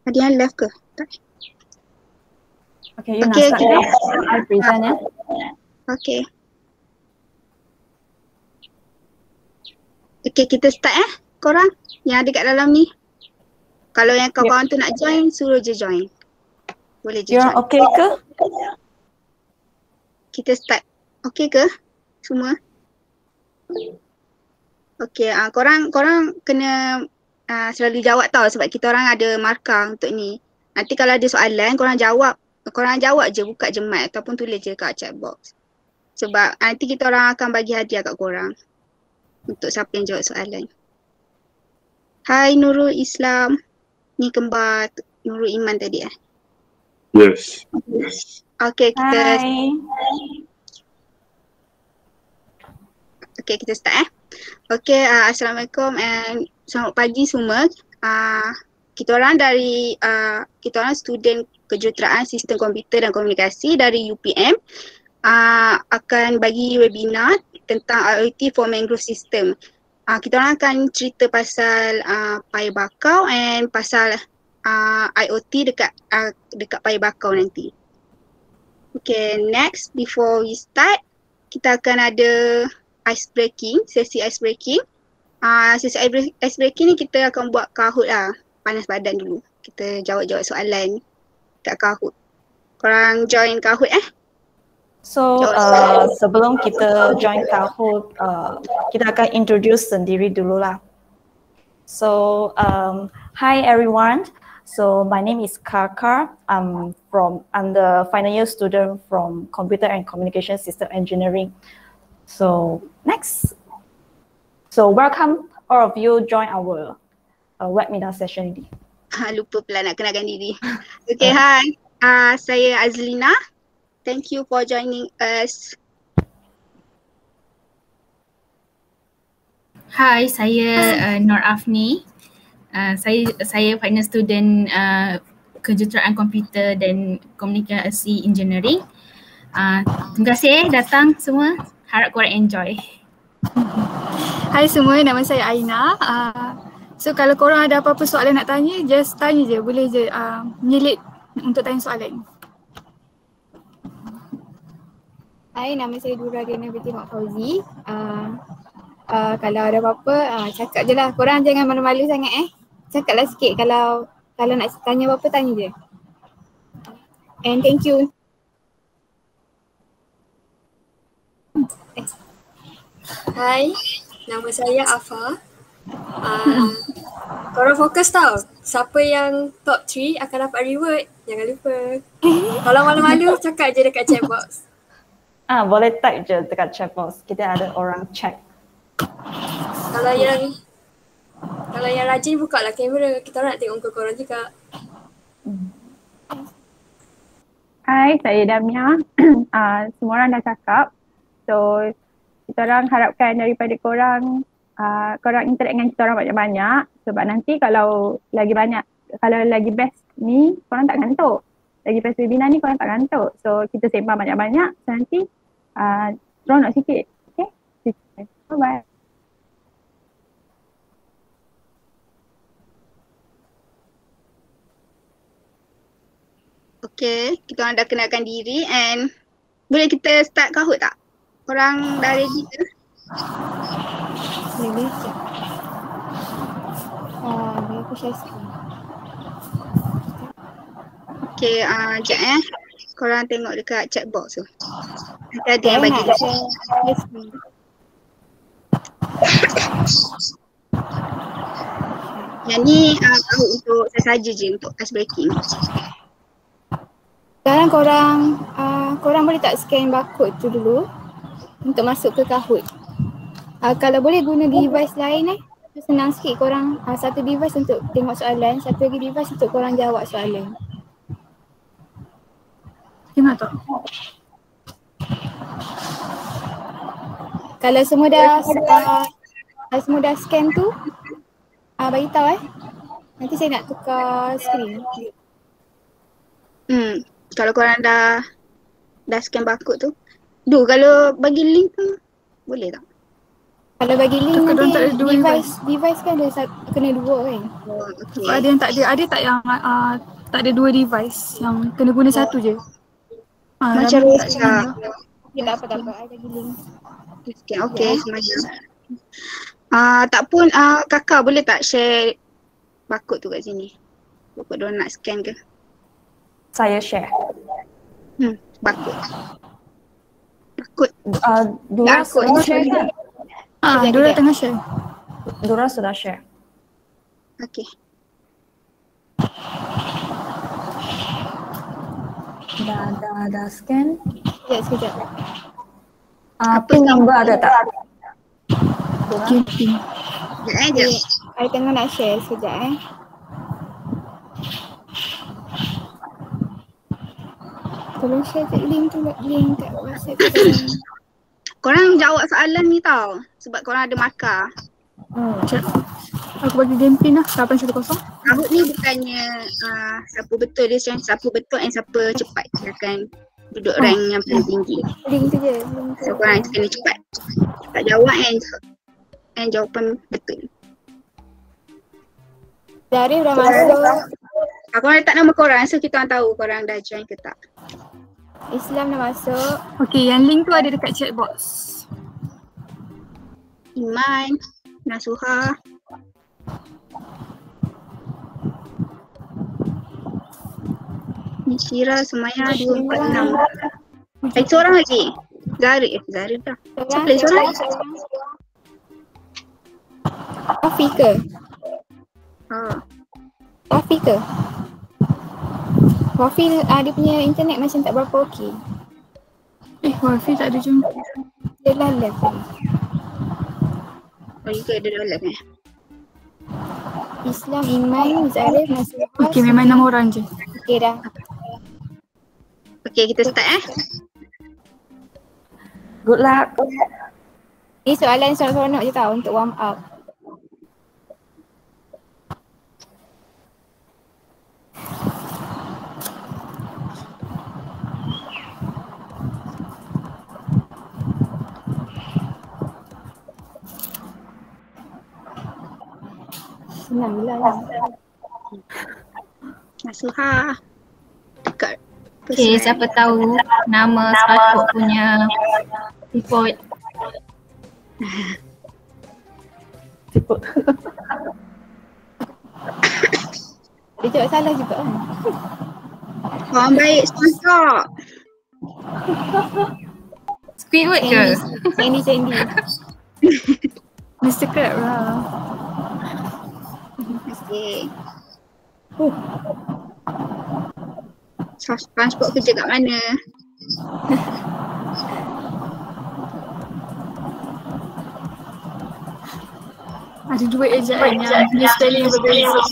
Ada yang left ke? Tak. Okay, you nak start kan? I present ya. Okay. Okay, kita start korang yang ada kat dalam ni. Kalau yang kawan-kawan tu nak join, suruh je join. Boleh je You join. okay ke? Kita start. Okay ke semua? Okay, korang kena selalu jawab tau sebab kita orang ada markah untuk ni. Nanti kalau ada soalan, korang jawab je, buka je mic ataupun tulis je kat chat box. Sebab nanti kita orang akan bagi hadiah kat korang untuk siapa yang jawab soalan. Hai Nurul Islam. Ni kembar Nurul Iman tadi Yes. Okay, kita Hi. Okay, kita start Okay, Assalamualaikum and selamat pagi semua. Kita orang dari kita orang student kejuruteraan Sistem Komputer dan Komunikasi dari UPM akan bagi webinar tentang IoT for Mangrove System. Kita orang akan cerita pasal paya bakau and pasal IoT dekat paya bakau nanti. Okay, next before we start, kita akan ada sesi ice breaking. Sesi ice breaking ni kita akan buat Kahoot lah, panas badan dulu. Kita jawab-jawab soalan kat Kahoot. Korang join Kahoot So sebelum kita join Kahoot, kita akan introduce sendiri dulu lah. So hi everyone. So my name is Kaka. I'm the final year student from Computer and Communication System Engineering. So next. So welcome all of you join our webinar session ini. Lupa pula nak kenalkan diri. Okay, hi. Saya Azlina. Thank you for joining us. Hai, saya Nur Afni. Saya final student kejuruteraan komputer dan komunikasi engineering. Terima kasih datang semua. Harap korang enjoy. Hai semua, nama saya Aina. So kalau korang ada apa-apa soalan nak tanya, just tanya je. Boleh je menyelit untuk tanya soalan. Hai, nama saya Dura Gena binti Mak Fauzi. Kalau ada apa-apa, cakap je lah. Korang jangan malu-malu sangat Cakaplah sikit. Kalau nak tanya apa-apa, tanya je. And thank you. Hai, nama saya Afa. Korang fokus tau. Siapa yang top 3 akan dapat reward. Jangan lupa. Kalau malu-malu, cakap je dekat chat box. Boleh type je dekat chat box. Kita ada orang check. Kalau yang rajin, buka lah kamera. Kita nak tengok muka korang juga. Hai, saya Damia. Semua orang dah cakap. So, kita orang harapkan daripada korang, korang interact dengan kita orang banyak-banyak. Sebab nanti kalau lagi best ni, korang tak ngantuk. Lagi best webinar ni, korang tak ngantuk. So, kita sembang banyak-banyak. So, nanti seronok sikit. Okay? Bye-bye. Okay, kita orang dah kenalkan diri and boleh kita start Kahoot tak? Korang dah ready ke? Boleh je. Boleh aku share screen. Okay, sekejap korang tengok dekat chat box tu. Nanti ada yang bagi. Share screen. Yang ni Kahoot untuk saya saja je untuk ice breaking. Sekarang korang boleh tak scan barcode tu dulu untuk masuk ke Kahoot. Kalau boleh guna device lain senang sikit korang. Satu device untuk tengok soalan, satu lagi device untuk korang jawab soalan. Tengok tak? Kalau semua dah scan tu, bagi tahu nanti saya nak tukar screen. Kalau korang dah scan barcode tu. Kalau bagi link tu boleh tak? Kalau bagi link Takut diorang tak ada nanti dua device kan ada kena dua kan. Okay. Ada yang tak ada, ada tak yang tak ada dua device, yang kena guna satu je. Macam Rami tak Rosa. ada. Okay, tak apa. I bagi link. Okay, semuanya. Tak pun kakak boleh tak share barcode tu kat sini? Barcode diorang nak scan ke? Saya share. Barcode. Barcode. Dura sudah share kan? Dora tengah share. Dura sudah share. Okay. Dah scan. Ya, sekejap. Pin number ada tak? Camping. Sekejap. I tengah nak share sekejap Tolong share link tu, link kat WhatsApp tu. Korang jawab soalan ni tau. Sebab korang ada markah. Aku bagi game pin lah, 810. Kahut ni bukannya siapa betul, dia macam siapa betul and siapa cepat. Dia akan duduk rank yang paling tinggi. Link tu je. So korang kena cepat. Cepat jawab and jawapan betul. Dari dah masuk. Korang letak nama korang so kita orang tahu korang dah join ke tak. Islam dah masuk. Okay, yang link tu ada dekat chat box. Iman, Nasuha. Nishira, Sumaya, 246. Seorang lagi. Zari dah. Siapa lagi seorang? Wafi ke? Wafi ke? Wafi dia punya internet macam tak berapa okey. Wafi tak ada jumpa. Dia dah live tadi. Oh, juga ada dalam Islam, Iman, Zarif, Nasir. Okay, memang 6 orang je. Okay dah. Okay, kita start Good luck. Ni soalan seronok je tau untuk warm up. Senang lah. Nasuha. Dekat. Okay, siapa tahu nama sepatut punya report. Dia jawab salah juga kan? Korang baik sponsor. Squidward ke? Sandy. Mr. Crab lah. Okay. Transport kerja kat mana? Ada dua ejaan yang dia spelling berbeza.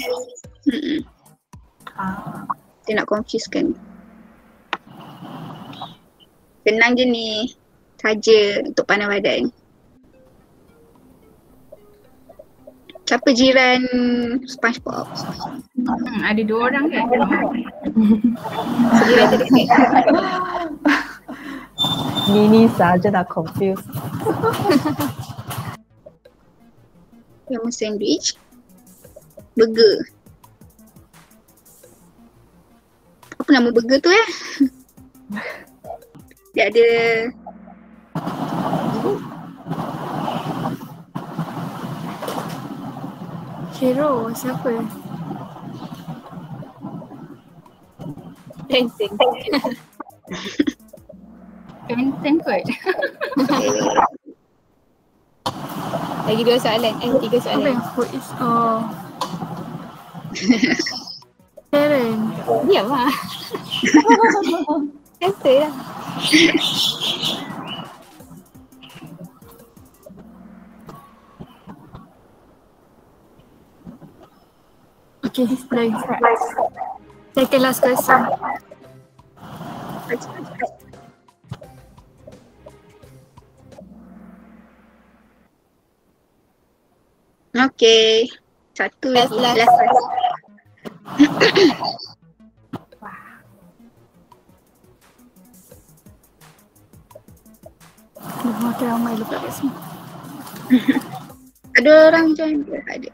Dia nak confuse kan. Senang je ni. Saja untuk pandang badan. Siapa jiran SpongeBob? Ada 2 orang kan? Jiran terdekat. Nini saja dah confused. Yang sandwich. Burger. Apa nama burger tu Dia ada Hero, siapa? Benteng. Benteng kot. Lagi 2 soalan. 3 Apa soalan. yang who is? Karen. Diam lah. Answer lah. Okay, play. Second last question. okay. Satu lagi. Last. Makin ramai lepas kat sini. Ada orang join ke? Ada.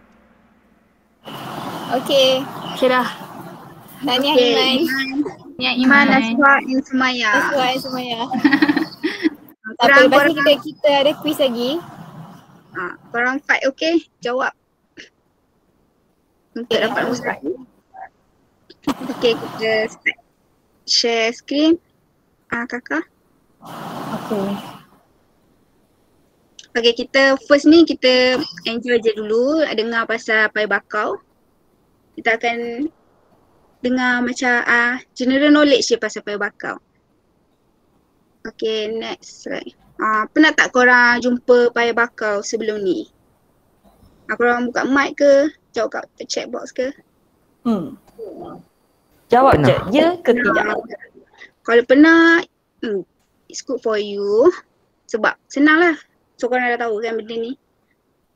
Okay. Okay dah. Tahniah Okay, Iman. Ya Iman, Iman. Naswa, dan Sumaya. Sesuai semuanya. Tak apa, Korang, lepas ni korang, kita ada quiz lagi. korang fight okay? Jawab. Untuk Okay, dapat nombor 1. Okay, kita start. Share screen. Kakak. Okay. Okay, kita first ni kita enjoy je dulu dengar pasal pai bakau. Kita akan dengar macam general knowledge je pasal pai bakau. Okay, next slide. Pernah tak korang jumpa pai bakau sebelum ni? Korang buka mic ke? Jawab kat chat box ke? Jawab je, ya ke tidak? Kalau pernah, it's good for you. Sebab senang lah. So korang dah tahu kan benda ni.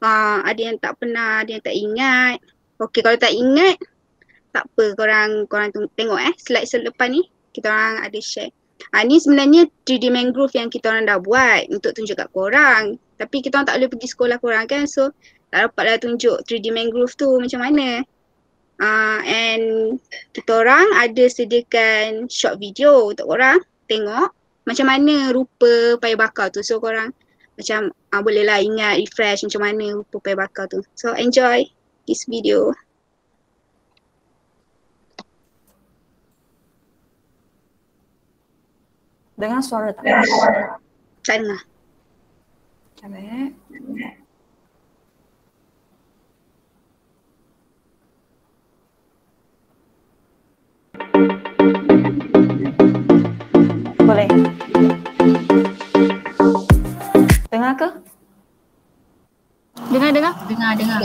Ada yang tak pernah, ada yang tak ingat. Okay, kalau tak ingat, tak apa, korang tengok slide selepas ni. Kita orang ada share. Ni sebenarnya 3D mangrove yang kita orang dah buat untuk tunjuk kat korang. Tapi kita orang tak boleh pergi sekolah korang kan. So tak dapatlah tunjuk 3D mangrove tu macam mana. And kita orang ada sediakan short video untuk korang tengok macam mana rupa pai bakau tu. So korang macam bolehlah ingat, refresh macam mana rupa pai bakau tu. So enjoy this video. Dengar suara tak? Tak dengar. Cantik. Boleh. Dengar ke? Dengar. Dengar.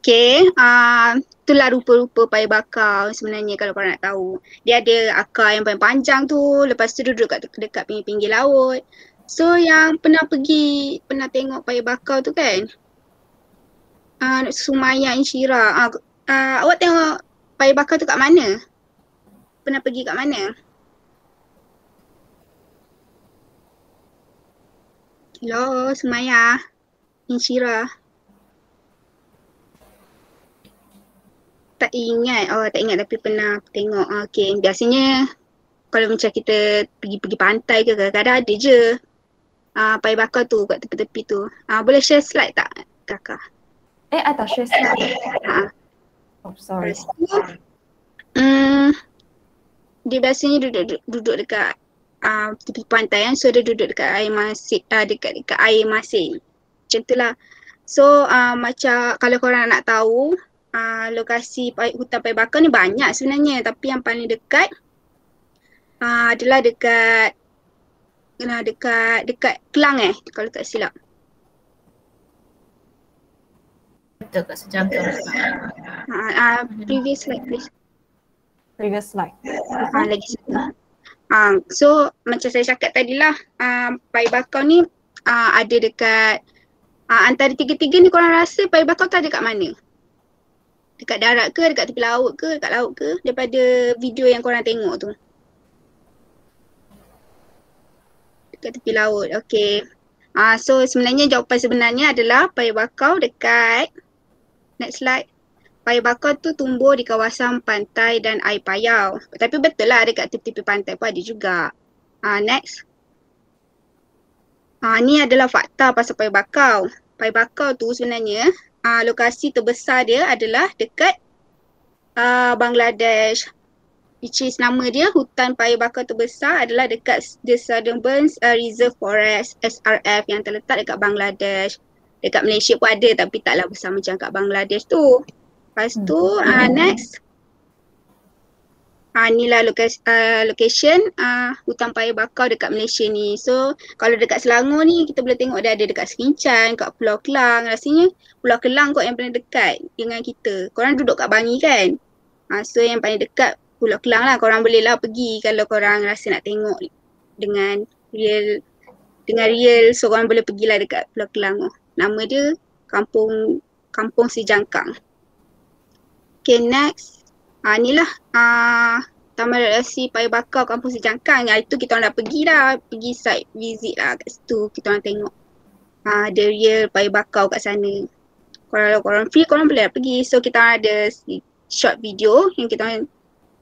Okay, itulah rupa-rupa pai bakau sebenarnya kalau korang nak tahu. Dia ada akar yang paling panjang tu, lepas tu duduk dekat pinggir-pinggir laut. So yang pernah tengok pai bakau tu kan? Sumaya Inshira. Awak tengok pai bakau tu kat mana? Pernah pergi kat mana? Hello, Sumaya Inshira. Tak ingat. Tak ingat tapi pernah tengok. Okay, biasanya kalau macam kita pergi pantai ke kadang-kadang ada je pai bakau tu kat tepi-tepi tu. Boleh share slide tak kakak? I tak share slide. Oh, sorry. Dia biasanya duduk dekat tepi pantai kan. So dia duduk dekat air masin, dekat air masin. Macam tu lah. So macam kalau korang nak tahu lokasi hutan pai bakau ni banyak sebenarnya, tapi yang paling dekat adalah dekat Kelang kalau tak silap. Betul kat sejam tu. Previous slide please. Previous slide. Lagi satu. So macam saya cakap tadilah, pai bakau ni ada dekat antara tiga-tiga ni. Korang rasa pai bakau tu ada kat mana? Dekat darat ke, dekat tepi laut ke, dekat laut ke, daripada video yang korang tengok tu? Dekat tepi laut. Okey. So sebenarnya jawapan sebenarnya adalah paya bakau dekat, next slide. Paya bakau tu tumbuh di kawasan pantai dan air payau. Tapi betul lah dekat tepi-tepi pantai pun ada juga. Next. Ni adalah fakta pasal paya bakau. Paya bakau tu sebenarnya lokasi terbesar dia adalah dekat Bangladesh. Which is nama dia hutan paya bakau terbesar adalah dekat The Sundarbans Reserve Forest SRF yang terletak dekat Bangladesh. Dekat Malaysia pun ada tapi taklah besar macam kat Bangladesh tu. Lepas tu next. Inilah location hutan paya bakau dekat Malaysia ni. So kalau dekat Selangor ni kita boleh tengok dia ada dekat Serincan, kat Pulau Kelang. Rasanya Pulau Kelang kot yang paling dekat dengan kita. Korang duduk kat Bangi kan? So yang paling dekat Pulau Kelang lah. Korang boleh lah pergi kalau korang rasa nak tengok dengan real. So korang boleh pergilah dekat Pulau Kelang. Nama dia Kampung Sijangkang. Okay, next. Inilah Taman Rekreasi Paya Bakau Kampung Sijangkang. Itu kita orang dah pergi dah. Pergi site visit lah kat situ. Kita orang tengok the real Paya Bakau kat sana. Kalau korang free, korang boleh pergi. So kita orang ada short video yang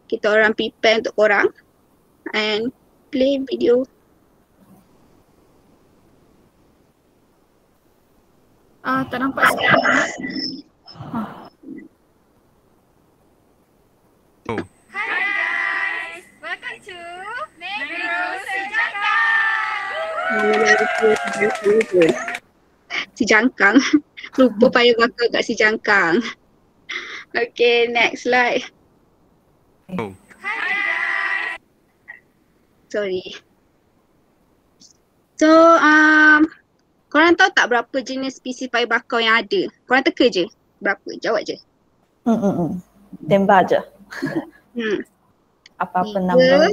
kita orang prepare untuk korang. And play video. Tak nampak sikit. Welcome to Mangrove Sijangkang. Sijangkang. Lupa paya bakau kat Sijangkang. Okay, next slide. Sorry. So, korang tahu tak berapa jenis spesies paya bakau yang ada? Korang teka je. Berapa? Jawab je. Tembak je. Apa-apa nama.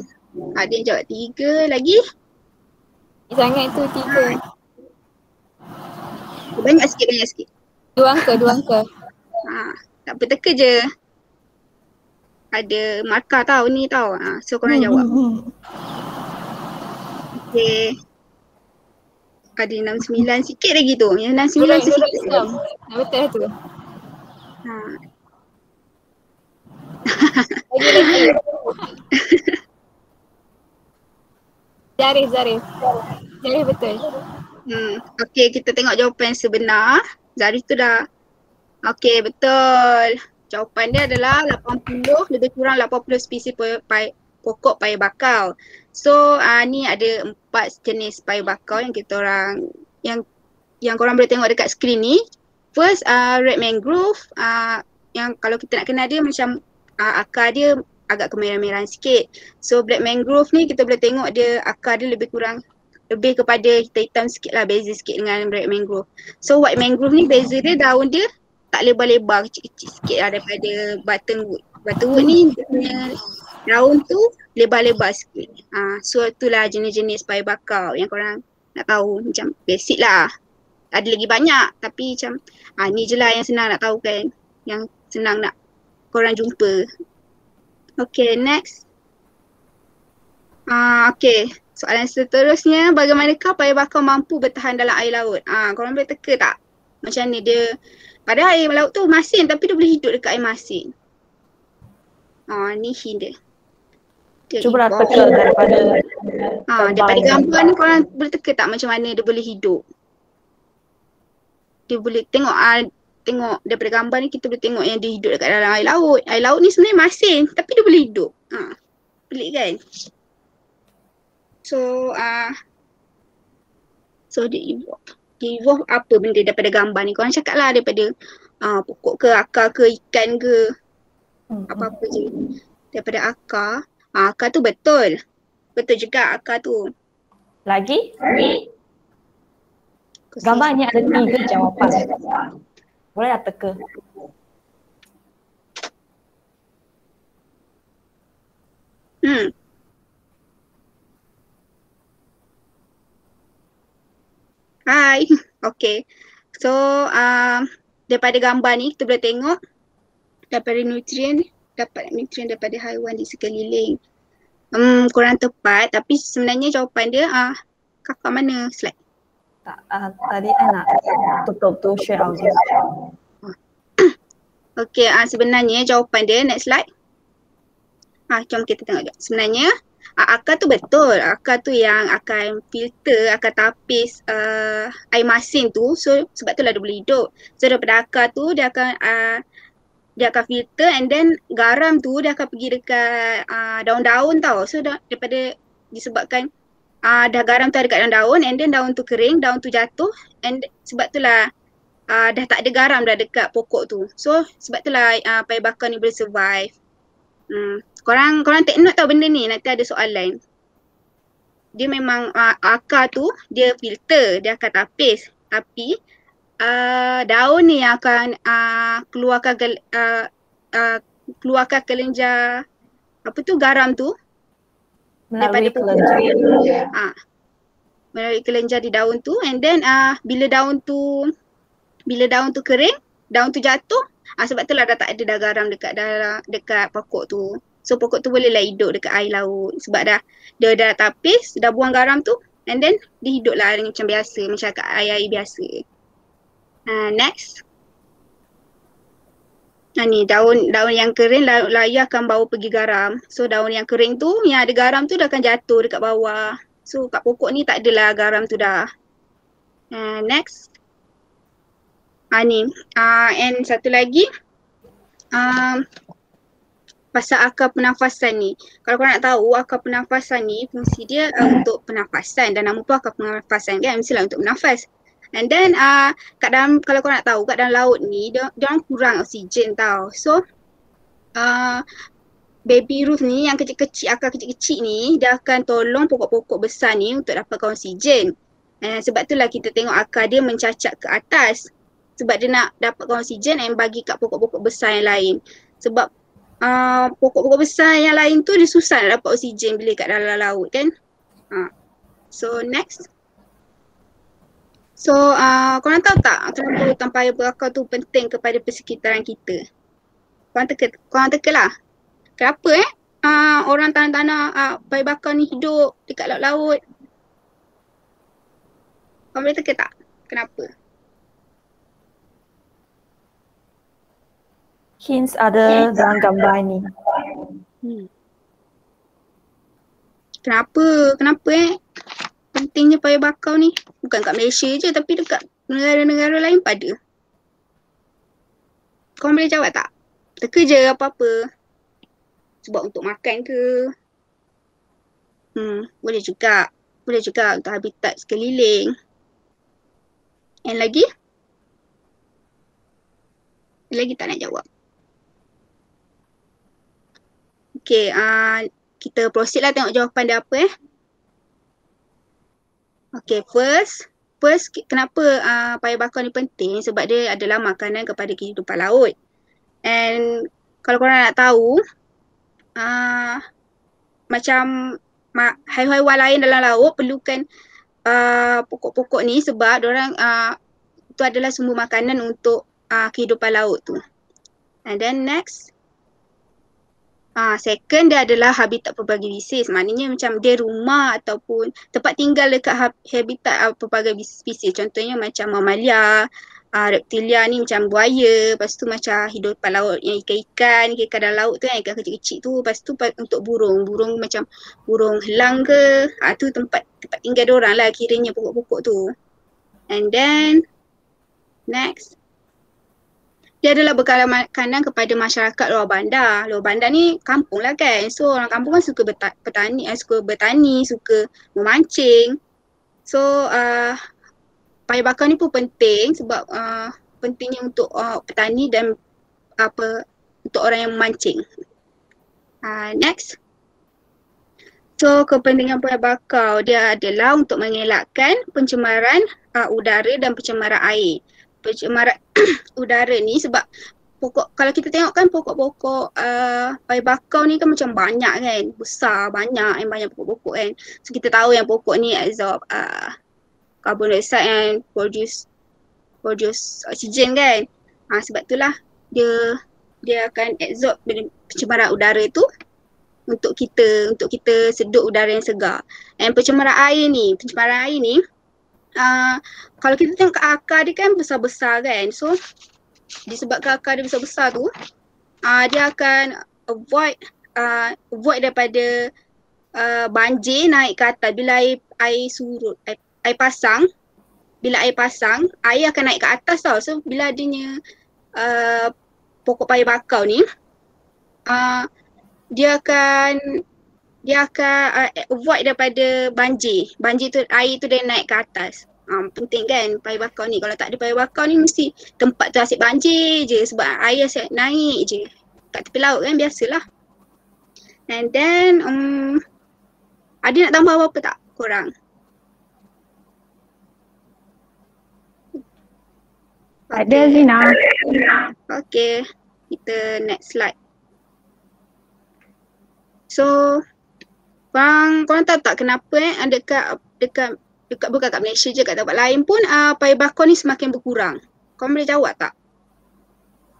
Ada yang jawab 3 lagi. Sangat itu 3. Banyak sikit. 2 angka. Tak apa, teka je. Ada markah tau ni tau. So korang jawab. Okay. Ada 69 sikit lagi tu. Yang 69 sikit. Betul tu. Lagi. Zarif betul. Okay, kita tengok jawapan sebenar. Zarif tu dah. Okay, betul. Jawapan dia adalah 80, lebih kurang 80 spesies pokok paya bakau. So ni ada 4 jenis paya bakau yang kita orang yang korang boleh tengok dekat skrin ni. First red mangrove, yang kalau kita nak kenal dia macam akar dia agak kemerah-merahan sikit. So black mangrove ni kita boleh tengok dia akar dia lebih kepada hitam-hitam sikit lah, beza sikit dengan red mangrove. So white mangrove ni beza dia daun dia tak lebar-lebar, kecil-kecil sikit lah daripada buttonwood. Buttonwood ni dia punya daun tu lebar-lebar sikit. So itulah jenis-jenis paya bakau yang korang nak tahu, macam basic lah. Ada lagi banyak tapi macam ni je lah yang senang nak tahu kan, yang senang nak korang jumpa. Okay, next. Okay, soalan seterusnya, bagaimanakah paya bakau mampu bertahan dalam air laut? Korang boleh teka tak? Macam ni dia, padahal air laut tu masin tapi dia boleh hidup dekat air masin. Ni hint dia. Cuba teka daripada daripada gambar ni korang boleh teka tak macam mana dia boleh hidup? Dia boleh tengok daripada gambar ni kita boleh tengok yang dia hidup dekat dalam air laut. Air laut ni sebenarnya masin tapi dia boleh hidup. Pelik kan? So dia evolve. Dia evolve apa benda daripada gambar ni? Korang cakap lah daripada pokok ke, akar ke, ikan ke, apa-apa je. Daripada akar. Akar tu betul. Betul juga akar tu. Lagi? Gambar ni ada 3 jawapan. Boleh lah teka. Hai. Okay. So daripada gambar ni kita boleh tengok dapat nutrien daripada haiwan di sekeliling. Kurang tepat tapi sebenarnya jawapan dia Kakak mana slide? Tak, tadi I nak tutup tu share audio. Okey, sebenarnya jawapan dia next slide. Jom kita tengok jap. Sebenarnya akar tu betul. Akar tu yang akan filter, akan tapis air masin tu. So sebab tu lah dia boleh hidup. So daripada akar tu dia akan filter and then garam tu dia akan pergi dekat daun-daun tau. So daripada disebabkan dah garam tu ada kat daun-daun and then daun tu kering, daun tu jatuh and sebab tu lah dah tak ada garam dah dekat pokok tu. So sebab tu lah paya bakar ni boleh survive. Korang take note tau benda ni, nanti ada soalan. Dia memang akar tu dia filter, dia akan tapis. Tapi daun ni yang akan keluarkan kelenjar garam tu Melalui daripada kelenjar. melalui kelenjar di daun tu and then bila daun tu kering, daun tu jatuh, sebab tu lah dah tak ada dah garam dekat pokok tu. So pokok tu bolehlah hidup dekat air laut sebab dia dah tapis, dah buang garam tu and then dia hidup lah macam biasa, macam kat air biasa. Next. Ni daun yang kering layar akan bawa pergi garam. So daun yang kering tu, yang ada garam tu dah akan jatuh dekat bawah. So kat pokok ni tak adalah garam tu dah. Next. Ni. And satu lagi. Pasal akar pernafasan ni. Kalau korang nak tahu akar pernafasan ni fungsi dia untuk pernafasan dan nama pun akar pernafasan kan, mestilah untuk bernafas. And then kat dalam, kalau korang nak tahu kat dalam laut ni dia orang kurang oksigen tau. So baby root ni yang kecil-kecil, akar kecil-kecil ni dia akan tolong pokok-pokok besar ni untuk dapatkan oksigen. Sebab itulah kita tengok akar dia mencacat ke atas. Sebab dia nak dapatkan oksigen and bagi kat pokok-pokok besar yang lain. Sebab pokok-pokok besar yang lain tu dia susah nak dapat oksigen bila kat dalam laut kan. So next. So korang tahu tak kenapa hutan paya berakar tu penting kepada persekitaran kita? Korang teka lah. Kenapa orang tanah-tanah paya bakar ni hidup dekat laut-laut? Korang boleh teka tak? Kenapa? Hints ada dalam gambar ni. Kenapa pentingnya paya bakar ni? Bukan kat Malaysia je tapi dekat negara-negara lain pada. Korang boleh jawab tak? Teka je apa-apa. Sebab untuk makan ke? Boleh juga. Boleh juga untuk habitat sekeliling. And lagi? Lagi tak nak jawab. Okay, kita proceed lah tengok jawapan dia apa Okay, first kenapa paya bakar ni penting? Sebab dia adalah makanan kepada kehidupan laut. And kalau korang nak tahu, macam haiwan-haiwan lain dalam laut perlukan pokok-pokok ni sebab diorang itu adalah sumber makanan untuk kehidupan laut tu. And then next. Second dia adalah habitat pelbagai spesies. Maknanya macam dia rumah ataupun tempat tinggal dekat habitat pelbagai spesies. Contohnya macam mamalia, reptilia ni macam buaya. Lepas tu macam hidupan laut yang ikan-ikan dalam laut tu kan, ikan kecil-kecil tu. Lepas tu untuk burung macam burung helang ke. Tu tempat tinggal diorang lah kiranya pokok-pokok tu. And then next. Dia adalah bekalan makanan kepada masyarakat luar bandar. Luar bandar ni kampung lah kan. So orang kampung kan suka bertani, suka memancing. So paya bakar ni pun penting sebab pentingnya untuk petani dan untuk orang yang memancing. Next. So kepentingan paya bakar dia adalah untuk mengelakkan pencemaran udara dan pencemaran air. Pencemaran udara ni sebab kalau kita tengok kan pokok-pokok paya bakar ni kan macam banyak kan, besar, banyak pokok-pokok kan. So kita tahu yang pokok ni absorb carbon dioxide and produce oksigen kan. Sebab itulah dia akan absorb pencemaran udara tu untuk kita seduh udara yang segar. And pencemaran air ni kalau kita tengok akar dia kan besar-besar kan. So disebabkan akar dia besar-besar tu dia akan avoid daripada banjir naik ke atas. Bila air surut, air pasang, air akan naik ke atas tau. So bila adanya pokok paya bakau ni dia akan avoid daripada banjir. Banjir tu, air tu dia naik ke atas. Penting kan paya bakau ni. Kalau tak ada paya bakau ni mesti tempat tu asyik banjir je sebab air asyik naik je. Kat tepi laut kan biasalah. And then ada nak tambah apa-apa tak korang? Ada Zina. Okay, kita next slide. So korang tahu tak kenapa dekat bukan kat Malaysia je, kat tempat lain pun paya bakau ni semakin berkurang. Korang boleh jawab tak?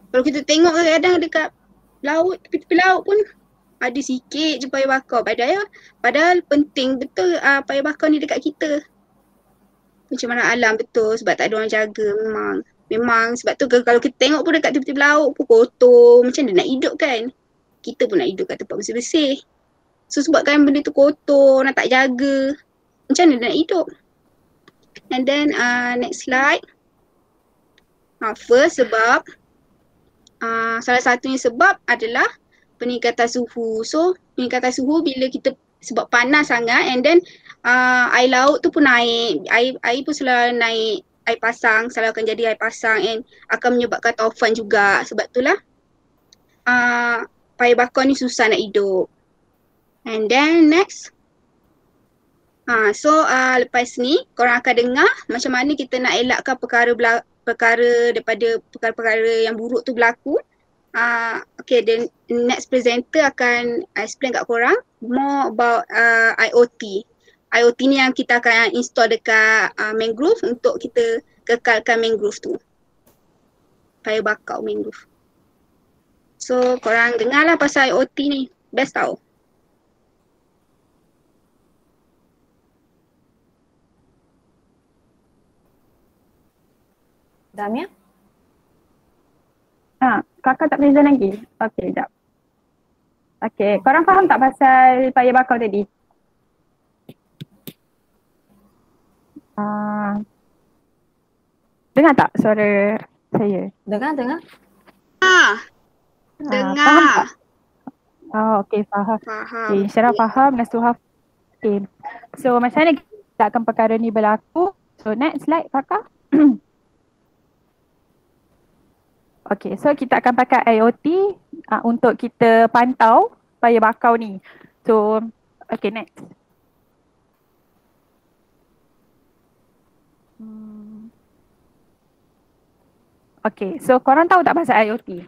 Kalau kita tengok kadang-kadang dekat laut, tepi-tepi laut pun ada sikit je paya bakau. Padahal penting betul paya bakau ni dekat kita. Pencemaran alam betul sebab tak ada orang jaga memang sebab tu kalau kita tengok pun dekat tepi-tepi laut pun kotor. Macam mana nak hidup kan? Kita pun nak hidup kat tempat bersih-bersih. So sebabkan benda tu kotor, nak tak jaga, macam mana nak hidup? And then next slide. First sebab salah satunya sebab adalah peningkatan suhu. So peningkatan suhu bila kita sebab panas sangat and then air laut tu pun naik. Air pun selalu naik. Air pasang selalu akan jadi air pasang and akan menyebabkan taufan juga. Sebab itulah paya bakau ni susah nak hidup. And then next. So lepas ni korang akan dengar macam mana kita nak elakkan perkara daripada perkara-perkara yang buruk tu berlaku. Okay, the next presenter akan explain kat korang more about IoT. IoT ni yang kita akan install dekat mangrove untuk kita kekalkan mangrove tu. Paya bakau mangrove. So korang dengarlah pasal IoT ni. Best tau. Damia? Kakak tak present lagi? Okay, sekejap. Okay, korang faham tak pasal paya bakau tadi? Dengar tak suara saya? Dengar. Dengar. Faham tak? Okay, faham. Okay, InsyaAllah faham, Nasuhaf. Okay, so macam mana kita akan perkara ni berlaku? So next slide kakak. Okay, so kita akan pakai IoT untuk kita pantau paya bakau ni. So, okay, next. Okay, so korang tahu tak pasal IoT?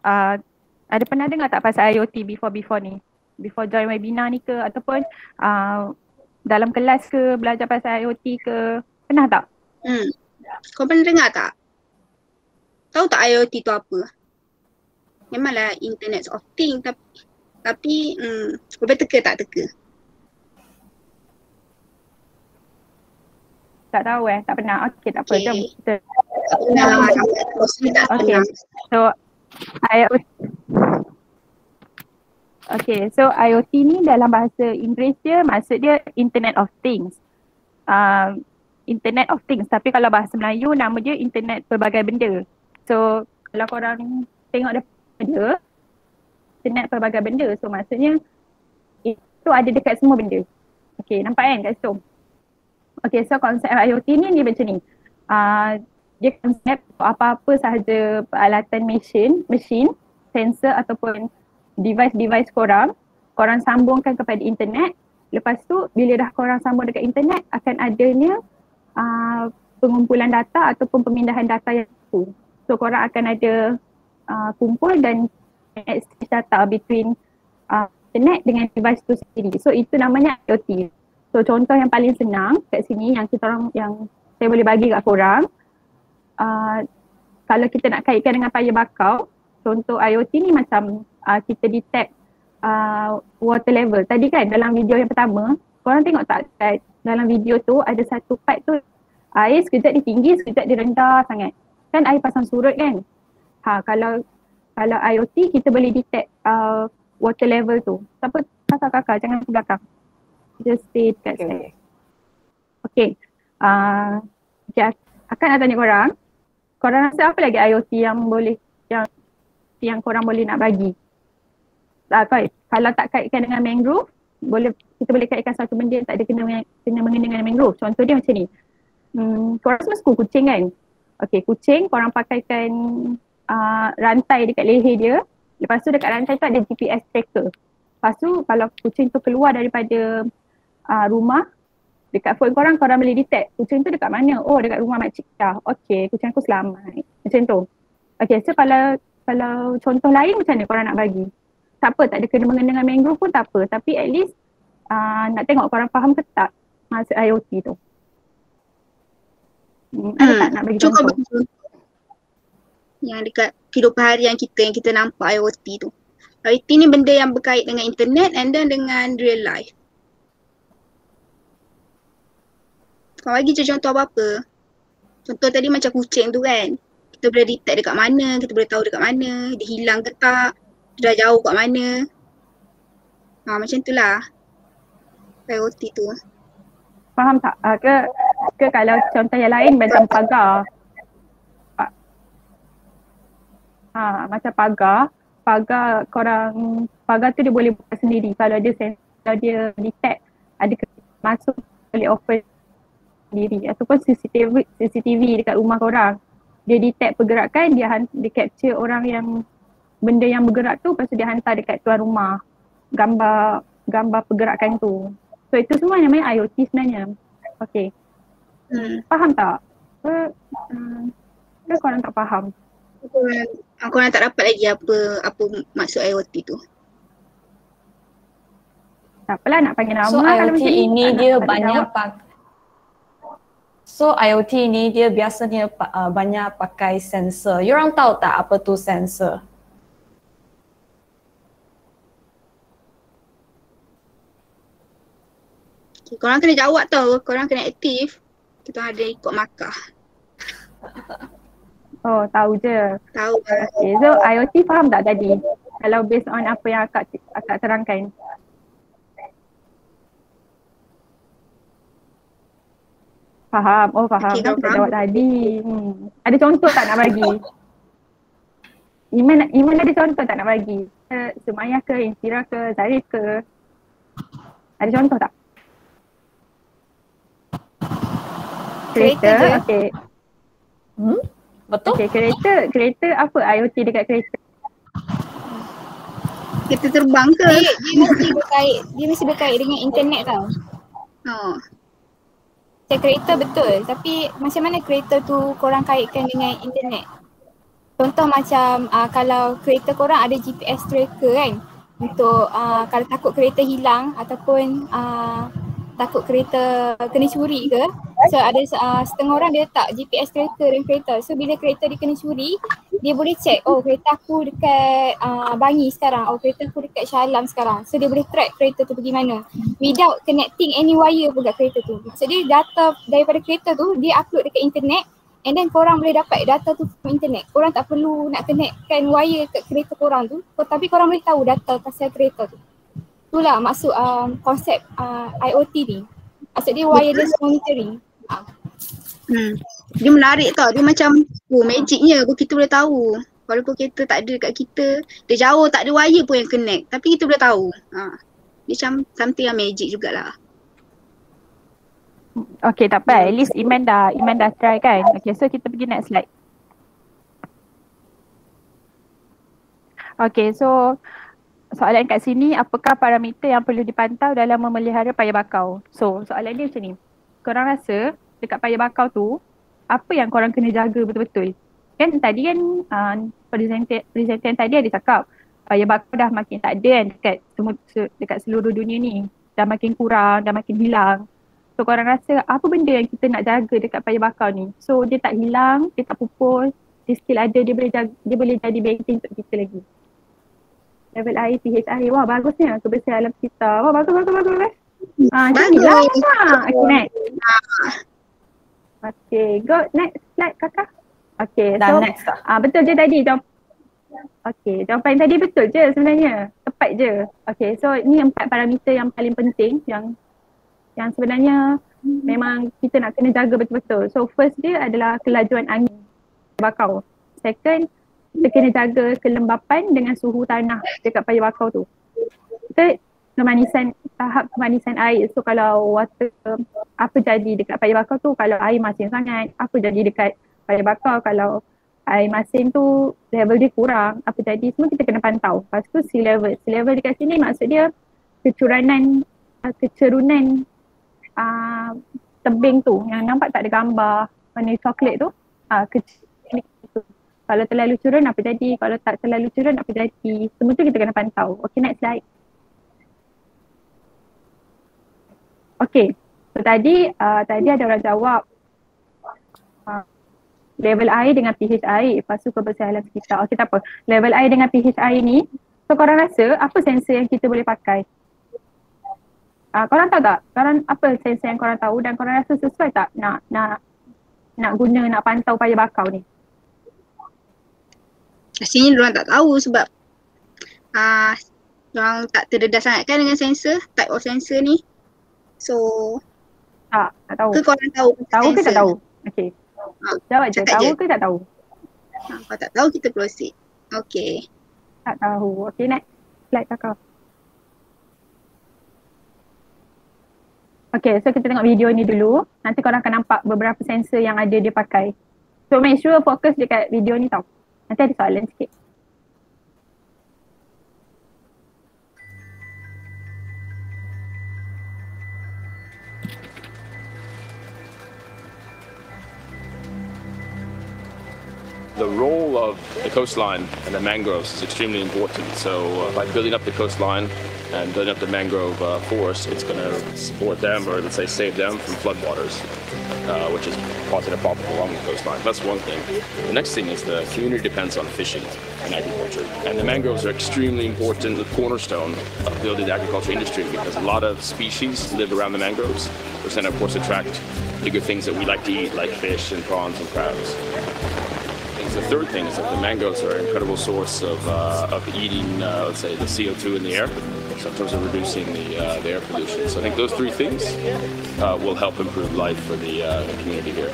Ada pernah dengar tak pasal IoT before ni? Before join webinar ni ke ataupun dalam kelas ke belajar pasal IoT ke? Pernah tak? Kau pernah dengar tak? Tahu tak IoT tu apa? Memanglah Internet of Things tapi kau teka tak teka? Tak tahu tak pernah. Okay, tak apa. Okay. Jom kita. Okay. So IoT ni dalam bahasa Inggeris dia maksud dia Internet of Things. Internet of Things, tapi kalau bahasa Melayu nama dia Internet pelbagai benda. So kalau korang tengok dia Internet pelbagai benda. So maksudnya itu ada dekat semua benda. Okay, nampak kan kat situ? Okay, so konsep IoT ni dia macam ni. Dia konsep apa-apa sahaja peralatan mesin, sensor ataupun device korang sambungkan kepada internet. Lepas tu bila dah korang sambung dekat internet akan adanya pengumpulan data ataupun pemindahan data yang tu. So korang akan ada kumpul dan exchange data between internet dengan device tu sendiri. So itu namanya IoT. So contoh yang paling senang kat sini yang saya boleh bagi kat korang. Kalau kita nak kaitkan dengan paya bakau, contoh IoT ni macam kita detect water level. Tadi kan dalam video yang pertama, korang tengok tak dalam video tu ada satu part tu air sekejap dia tinggi, sekejap dia rendah sangat. Kan air pasang surut kan? Kalau IoT kita boleh detect water level tu. Siapa kakak jangan ke belakang. Just stay dekat side. Okay. Akan nak tanya korang. Korang rasa apa lagi IoT yang boleh yang korang boleh nak bagi? Kalau tak kaitkan dengan mangrove, kita boleh kaitkan satu benda yang tak ada kena mengena dengan mangrove. Contoh dia macam ni. Korang semua suka kucing kan? Okay, kucing korang pakaikan rantai dekat leher dia. Lepas tu dekat rantai tu ada GPS tracker. Lepas tu kalau kucing tu keluar daripada rumah, dekat phone korang boleh detect kucing tu dekat mana. Oh, dekat rumah makcik dah. Okay, kucing aku selamat. Macam tu. Okay, so kalau contoh lain macam mana korang nak bagi? Tak apa, tak ada kena mengena dengan mangrove pun tak apa. Tapi at least nak tengok korang faham ke tak maksud IoT tu. Ada tak nak bagi contoh? Yang dekat kehidupan harian kita yang kita nampak IoT tu. IoT ni benda yang berkait dengan internet and then dengan real life. Kau bagi je contoh apa-apa. Contoh tadi macam kucing tu kan. Kita boleh detect dekat mana, kita boleh tahu dekat mana, dia hilang ke tak, dia dah jauh kat mana. Macam tu lah IoT tu. Faham tak? Ke kalau contoh yang lain macam pagar. Macam pagar tu dia boleh buka sendiri. Kalau dia detect ada masuk, boleh open sendiri. Ataupun CCTV dekat rumah korang, dia detect pergerakan, dia capture orang yang benda yang bergerak tu, lepas tu dia hantar dekat tuan rumah gambar pergerakan tu. So itu semua namanya IoT sebenarnya. Okay. Faham tak? Korang tak faham? Korang tak dapat lagi apa maksud IoT tu. Tak apalah nak panggil nama. So kalau IoT ini dia banyak IoT ini dia biasanya banyak pakai sensor. You orang tahu tak apa tu sensor? Korang kena jawab tau, korang kena aktif. Kita ada ikut markah. Oh, tahu je. Tahu. Okay, so IoT faham tak tadi? Kalau based on apa yang akak terangkan. Faham. Oh, faham. Okay, kan kita jawab tadi. Ada contoh tak nak bagi? Iman ada contoh tak nak bagi? Sumayah ke, Insyirah ke, Zarif ke? Ada contoh tak? Kereta, okey. Betul? Okey, kereta apa IoT dekat kereta? Kereta terbang ke? Dia mesti berkait dengan internet tau. Macam kereta betul, tapi macam mana kereta tu korang kaitkan dengan internet? Contoh macam kalau kereta korang ada GPS tracker kan, untuk kalau takut kereta hilang ataupun takut kereta kena curi ke, so ada setengah orang dia letak GPS tracker dalam kereta. So bila kereta dia kena curi, dia boleh check, oh kereta aku dekat Bangi sekarang, oh kereta aku dekat Shah Alam sekarang. So dia boleh track kereta tu pergi mana without connecting any wire pun kat kereta tu. So dia data daripada kereta tu dia upload dekat internet, and then korang boleh dapat data tu from internet. Korang tak perlu nak connectkan wire kat kereta korang tu, tapi korang boleh tahu data pasal kereta tu. Itulah maksud konsep IoT ni. Maksud dia wireless monitoring. Dia menarik tau. Dia macam magicnya kita boleh tahu. Walaupun kereta tak ada kat kita, dia jauh tak ada wire pun yang connect, tapi kita boleh tahu. Dia macam something yang magic jugalah. Okay, tak apa. At least Iman dah try kan. Okay, so kita pergi next slide. Okay, so soalan kat sini, apakah parameter yang perlu dipantau dalam memelihara paya bakau? So, soalan dia macam ni. Korang rasa dekat paya bakau tu, apa yang korang kena jaga betul-betul? Kan tadi kan presenter tadi ada cakap paya bakau dah makin tak ada kan dekat seluruh dunia ni. Dah makin kurang, dah makin hilang. So korang rasa apa benda yang kita nak jaga dekat paya bakau ni? So dia tak hilang, dia tak pupus, dia still ada, dia boleh jadi benteng untuk kita lagi. level air, pH air. Wah, bagusnya kebersihan alam sekitar. Wah, bagus. Macam ni lah. Okay, next. Okay, go next slide kakak. Okay, so next tak? Betul je tadi jawapan tadi betul je sebenarnya. Tepat je. Okay, so ni 4 parameter yang paling penting yang sebenarnya memang kita nak kena jaga betul-betul. So first dia adalah kelajuan angin bakau. Second, kita kena jaga kelembapan dengan suhu tanah dekat paya bakau tu. Third, tahap kemanisan air. So kalau apa jadi dekat paya bakau tu, kalau air masin sangat, apa jadi dekat paya bakau, kalau air masin tu level dia kurang, apa jadi, semua kita kena pantau. Lepas tu sea level dekat sini maksud dia kecerunan tebing tu yang nampak tak ada gambar warna coklat tu, kalau terlalu curun apa jadi, kalau tak terlalu curun apa jadi, semua tu kita kena pantau. Okay, next slide. Okay, so tadi ada orang jawab level air dengan pH air, lepas tu kebersihan alam sekitar. Okay, tak apa, level air dengan pH air ni, so korang rasa apa sensor yang kita boleh pakai? Korang tahu tak? Apa sensor yang korang tahu dan korang rasa sesuai tak nak guna, nak pantau paya bakau ni? Rasanya diorang tak tahu sebab diorang tak terdedah sangat kan dengan sensor, type of sensor ni. So tak tahu. Ke korang tahu? Tahu ke tak tahu? Okay. Jawab je, tahu ke tak tahu? Kalau tak tahu kita proceed. Okay. Tak tahu. Okay, next slide kakak. Okay, so kita tengok video ni dulu. Nanti korang akan nampak beberapa sensor yang ada dia pakai. So make sure fokus dekat video ni tau. Nanti ada soalan sikit. The role of the coastline and the mangroves is extremely important. So by building up the coastline and building up the mangrove forest, it's going to support them, or let's say save them from floodwaters, which is causing a problem along the coastline. That's one thing. The next thing is the community depends on fishing and agriculture. And the mangroves are extremely important, the cornerstone of building the agriculture industry, because a lot of species live around the mangroves, which then of course attract the good things that we like to eat, like fish and prawns and crabs. The third thing is that the mangroves are an incredible source of eating, let's say, the CO2 in the air, so in terms of reducing the air pollution. So I think those three things will help improve life for the community here.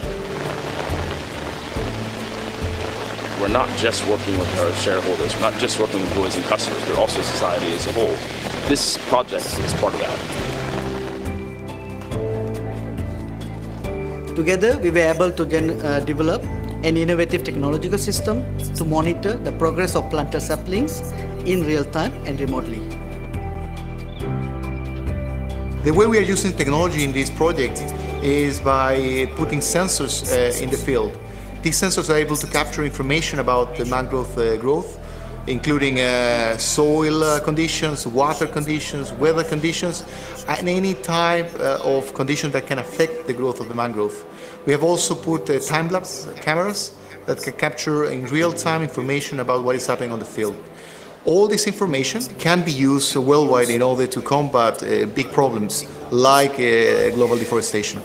We're not just working with our shareholders, we're not just working with employees and customers, but also society as a whole. This project is part of that. Together, we were able to develop an innovative technological system to monitor the progress of planter saplings in real time and remotely. The way we are using technology in this project is by putting sensors in the field. These sensors are able to capture information about the mangrove growth, including soil conditions, water conditions, weather conditions, and any type of condition that can affect the growth of the mangrove. We have also put time-lapse cameras that can capture in real-time information about what is happening on the field. All this information can be used worldwide in order to combat big problems like global deforestation.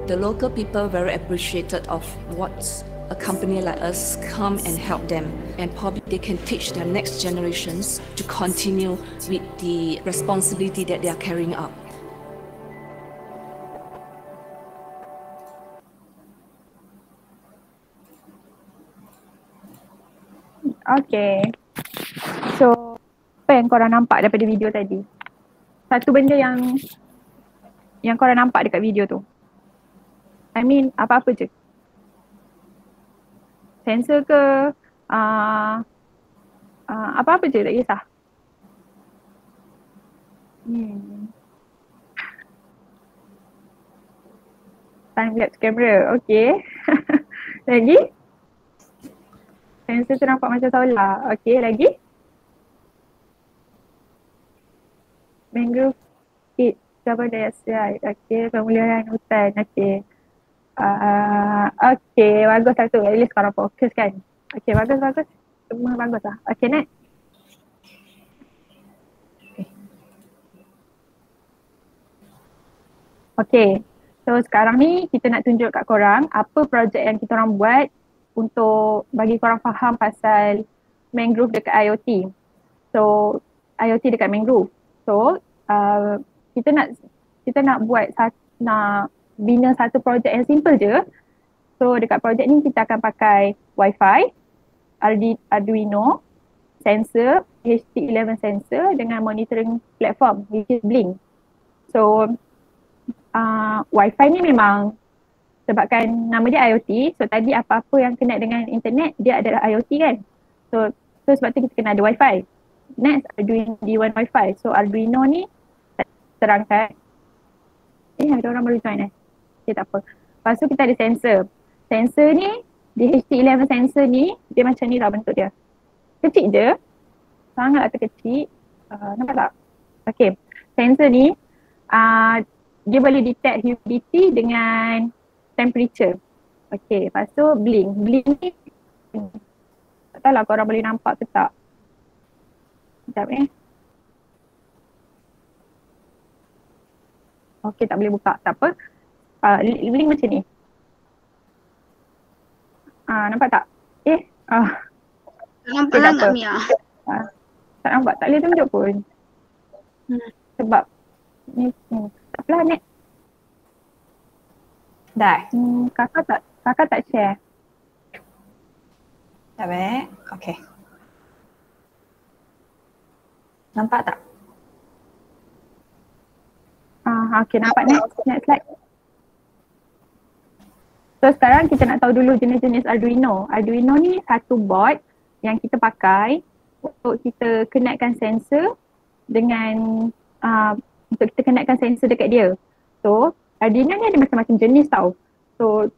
The local people very appreciated of what a company like us come and help them, and probably they can teach their next generations to continue with the responsibility that they are carrying out. Okay. So, apa yang korang nampak daripada video tadi? Satu benda yang korang nampak dekat video tu. I mean, apa-apa je. Sensor ke, apa-apa je, tak kisah. Time-lapse camera, okay. Lagi? Sensor tu nampak macam solar. Okay, lagi? Mangrove feed carbon dioxide. Okay, pemulihan hutan. Okay. Okay, bagus satu. At least korang fokus kan. Okay, bagus. Semua bagus lah. Okay, next. Okay, so sekarang ni kita nak tunjuk kat korang apa projek yang kita orang buat untuk bagi korang faham pasal mangrove dekat IoT. So IoT dekat mangrove. So kita nak buat nak bina satu projek yang simple je. So dekat projek ni kita akan pakai Wi-Fi, Arduino, sensor, HT11 sensor dengan monitoring platform which is Blink. So Wi-Fi ni memang sebabkan nama dia IoT, so tadi apa-apa yang kena dengan internet dia adalah IoT kan. So sebab tu kita kena ada Wi-Fi. Next, Arduino D1 Wi-Fi. So Arduino ni terangkan. Ada orang baru join Okay, tak apa. Lepas tu kita ada sensor. Sensor ni, di HT11 sensor ni, dia macam ni lah bentuk dia. Kecil je. Sangatlah terkecil. Nampak tak? Okay. Sensor ni, dia boleh detect humidity dengan temperature. Okay. Lepas tu blink. Blink ni, tak tahu lah korang boleh nampak ke tak. Sekejap Okay, tak boleh buka. Tak apa. Blink macam ni. Nampak tak? Nampak lah tak Mia? Tak nampak, tak boleh tunjuk pun. Sebab ni tak apalah net. Dah. Kakak tak share. Tak baik. Okay. Nampak tak? Okay, nampak next slide. So sekarang kita nak tahu dulu jenis-jenis Arduino. Arduino ni satu board yang kita pakai untuk kita kenalkan sensor dengan untuk kita kenalkan sensor dekat dia. So Arduino ni ada macam-macam jenis tau. So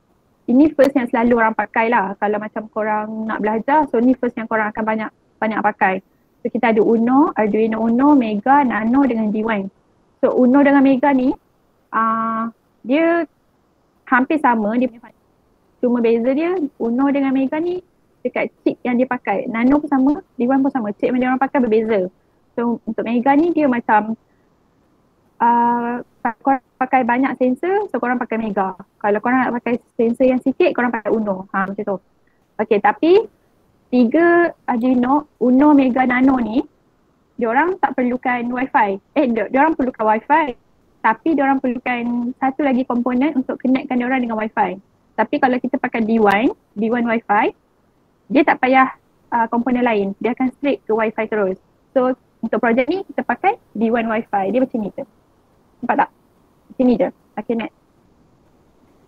ini first yang selalu orang pakai lah. Kalau macam korang nak belajar, so ni first yang korang akan banyak pakai. So kita ada Uno, Arduino Uno, Mega, Nano dengan D1. So Uno dengan Mega ni dia hampir sama, dia cuma beza dia Uno dengan Mega ni dekat chip yang dia pakai. Nano pun sama, D1 pun sama, chip yang dia orang pakai berbeza. So untuk Mega ni dia macam korang pakai banyak sensor, so korang pakai Mega. Kalau korang nak pakai sensor yang sikit, korang pakai Uno. Macam tu. Okay, tapi tiga Arduino, Uno, Mega, Nano ni diorang tak perlukan Wi-Fi. Diorang perlukan Wi-Fi, tapi diorang perlukan satu lagi komponen untuk connectkan diorang dengan Wi-Fi. Tapi kalau kita pakai D1 Wi-Fi, dia tak payah komponen lain. Dia akan straight ke Wi-Fi terus. So untuk projek ni kita pakai D1 Wi-Fi. Dia macam ni je. Nampak tak? Macam ni je. Okay, next.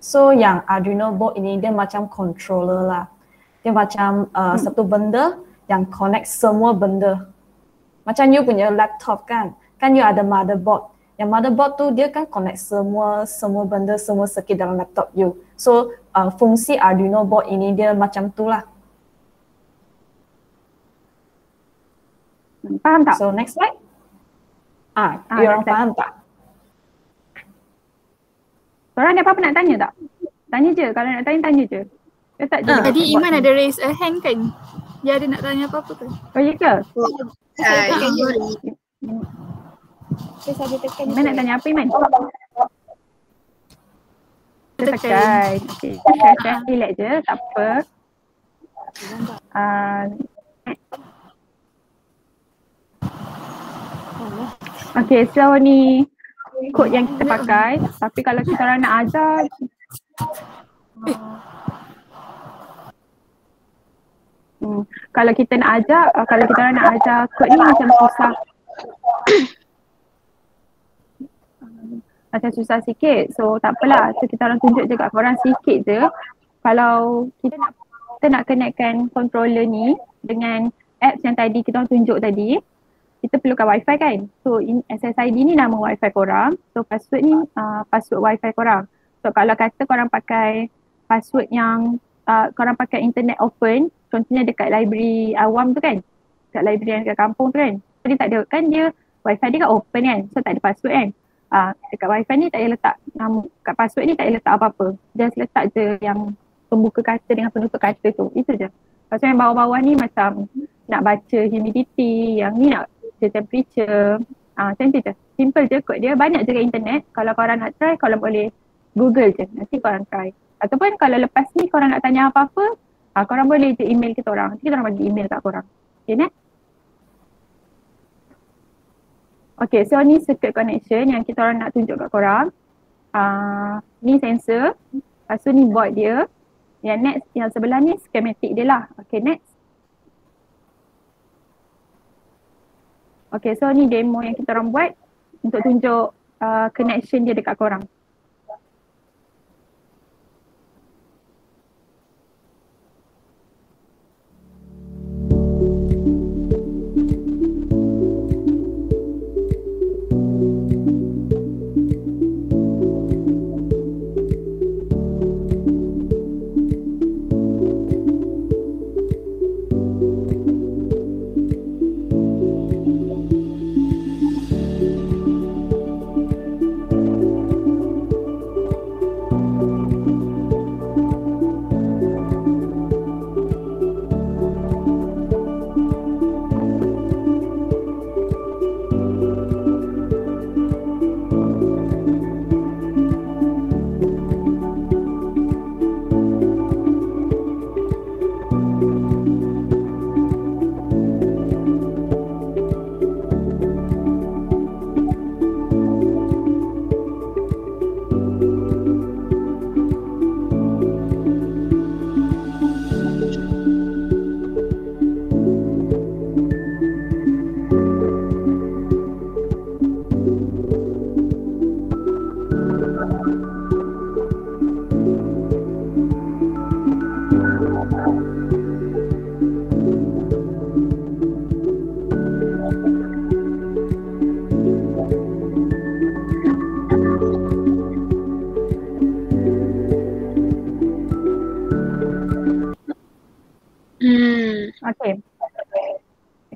So yang Arduino board ini dia macam controller lah. Dia macam satu benda yang connect semua benda. Macam you punya laptop kan. Kan you ada motherboard. Yang motherboard tu dia kan connect semua benda, semua circuit dalam laptop you. So fungsi Arduino board ini dia macam tu lah. Faham tak? So next slide. You orang faham tak? Korang ada apa-apa nak tanya tak? Tanya je. Kalau nak tanya je. Tak je. Tadi Iman ada raise a hand kan? Dia ada nak tanya apa-apa ke? Oh ya ke? Iman nak tanya apa Iman? Tekan. Okay. Relax je. Tak apa. Okay, so ni kod yang kita pakai. Tapi kalau kita orang nak ajar kalau kita orang nak ajar kod ni macam susah. Macam susah sikit. So tak apalah. So kita orang tunjuk je kat korang sikit je. Kalau kita nak connectkan controller ni dengan apps yang tadi kita orang tunjuk tadi, kita perlukan Wi-Fi kan. So SSID ni nama Wi-Fi korang. So password ni password Wi-Fi korang. So kalau kata korang pakai password yang korang pakai internet open, contohnya dekat library awam tu kan, dekat library yang dekat kampung tu kan, so dia tak ada, kan dia Wi-Fi dia kan open kan, so tak ada password kan. Dekat Wi-Fi ni tak payah letak nama, kat password ni tak payah letak apa-apa, just letak je yang pembuka kata dengan penutup kata tu, itu je. Lepas tu yang bawah-bawah ni macam nak baca humidity, yang ni nak baca temperature, Macam tu je. Simple je kod dia. Banyak je kat internet. Kalau korang nak try, korang boleh Google je. Nanti korang try. Ataupun kalau lepas ni korang nak tanya apa-apa, korang boleh je email kita orang. Nanti kita orang bagi email kat korang. Okay, next. Okay, so ni circuit connection yang kita orang nak tunjuk kat korang. Ni sensor. Lepas tu ni board dia. Yang next, yang sebelah ni schematic dia lah. Okay, next. Okay, so ni demo yang kita orang buat untuk tunjuk connection dia dekat korang.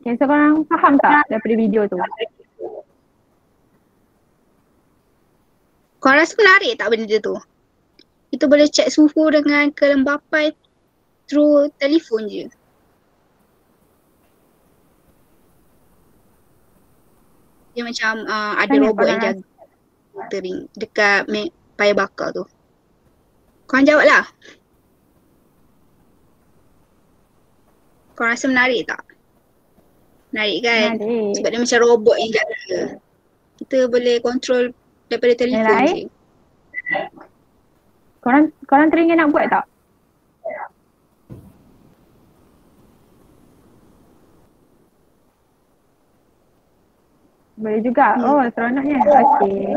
Okay, so korang faham tak daripada video tu? Korang rasa menarik tak benda tu? Kita boleh check suhu dengan kelembapan through telefon je. Dia macam ada robot yang jaga tering dekat paya bakar tu. Korang jawab lah. Korang rasa menarik tak? Menarik kan? Menarik. Sebab dia macam robot yang jaga. Kita boleh control daripada telefon je. Korang teringin nak buat tak? Boleh juga. Oh, seronoknya. Okay.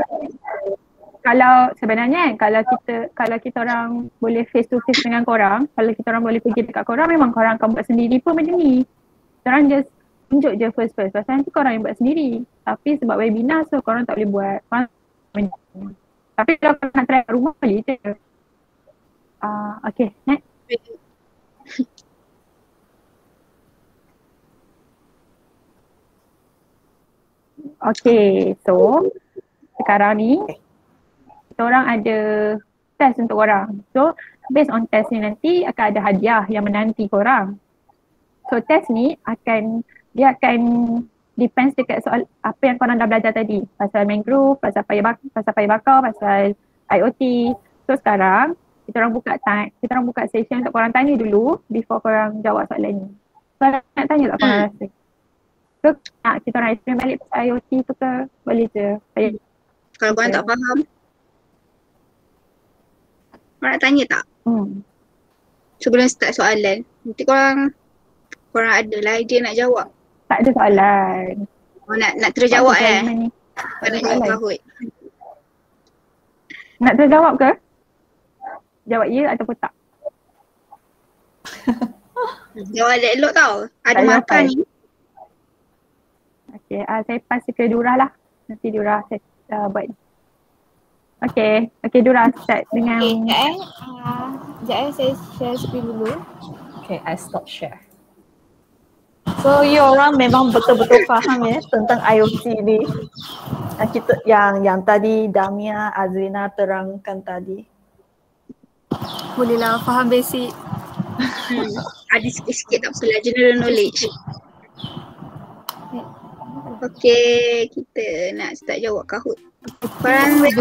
Kalau sebenarnya kalau kita orang boleh face to face dengan korang, kalau kita orang boleh pergi dekat korang, memang korang akan buat sendiri pun macam ni. Korang just tunjuk je first. Pasal nanti korang yang buat sendiri. Tapi sebab webinar so korang tak boleh buat. Tapi kalau korang nak try kat rumah boleh je. Okay, next. Okay, so sekarang ni kita orang ada test untuk korang. So based on test ni nanti akan ada hadiah yang menanti korang. So test ni dia akan depends dekat soal apa yang korang dah belajar tadi. Pasal mangrove, pasal paya bakar, pasal IoT. So sekarang kita orang buka time, kita orang buka session untuk korang tanya dulu before korang jawab soalan ni. Korang nak tanya tak korang rasa? So nak kita orang explain balik pasal IoT tu ke? Boleh je. Kalau korang tak faham, korang nak tanya tak? Sebelum start soalan, nanti korang adalah idea nak jawab. Tak ada soalan. Nak terjawab pada tahun. Nak terjawab ke? Jawab ya ataupun tak? Jawab elok tau. Ada makan ni. Okay, saya pass ke Dura lah. Nanti Dura saya buat. Okay, Dura start dengan. Sekejap saya share screen dulu. Okay, I stop share. So, you orang memang betul-betul faham ya tentang IoT ni. Yang tadi Damia, Azrina terangkan tadi. Bolehlah faham basic. Ada sikit-sikit tak apalah, general knowledge. Okey, kita nak start jawab Kahoot. Korang ready?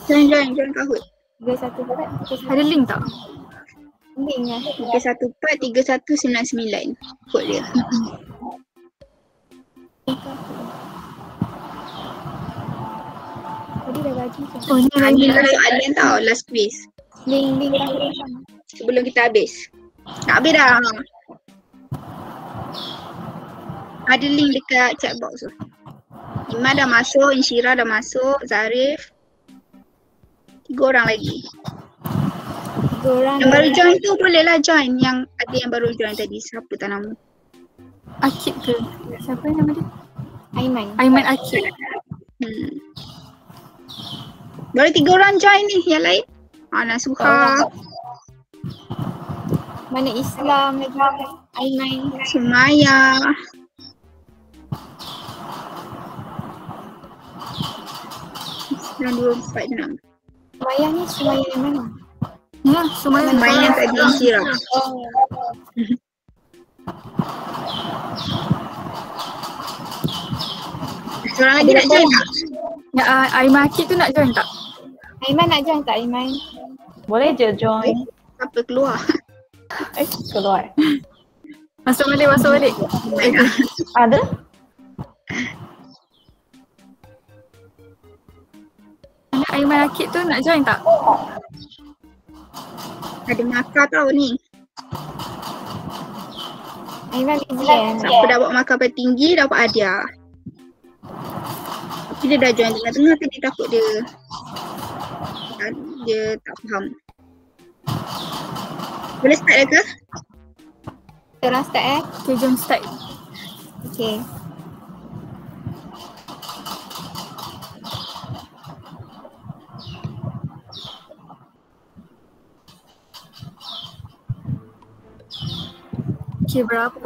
Join Kahoot. 314. Ada link tak? Link lah. 314-3199 kod dia. Tadi dah bagi kan? Oh, ni Ini lah soalan tau, last quiz. Link Sebelum kita habis. Nak habis dah. Ada link dekat chat box tu. Iman dah masuk, Insyira dah masuk, Zarif. 3 orang lagi. 3 orang. Yang baru join tu bolehlah join. Yang ada yang baru join tadi. Siapa tak nama? Akid ke? Siapa nama dia? Aiman Akid. Baru 3 orang join ni. Yang lain? Nasuha. Mana Islam lagi? Aiman. Sumaya. Islam 246. Sumaya ni Sumaya yang mana? Ya, Sumaya yang tadi Insyira. Seorang lagi nak join tak? Ya, Aiman Akid tu nak join tak? Aiman nak join tak Aiman? Boleh je join. Siapa keluar? Keluar. Masuk balik. Ada? Aiman Akid tu nak join tak? Ada markah tau ni. Aiman ujian. Siapa dapat markah paling tinggi dapat hadiah. Tapi dia dah join tengah-tengah tadi, takut dia tak faham. Boleh start dah ke? Kita orang start Okay, jom start. Okay. Okay, berapa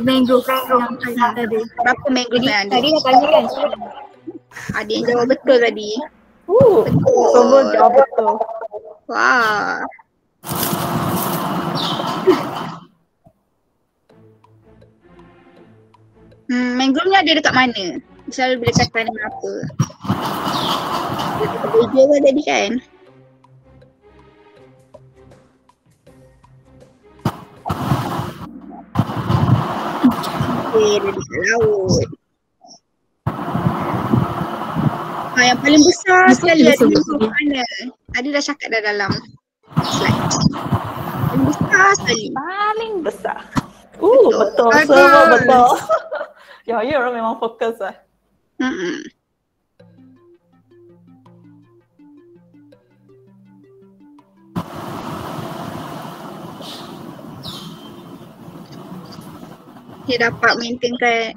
mangrove yang tadi? Berapa mangrove yang ada? Tadi dah tanya kan? Ada yang jawab betul tadi. Betul. Semua jawab betul. Wah. Mangrove ni ada dekat mana? Misal bila kata nama apa? Dekat video kan tadi kan? Dia dekat laut. Yang paling besar sekali ada di mana? Ada dah cakap dah dalam slide. Paling besar sekali. Paling besar. Betul. Semua betul. Ya, orang memang fokus lah. Dia dapat maintainkan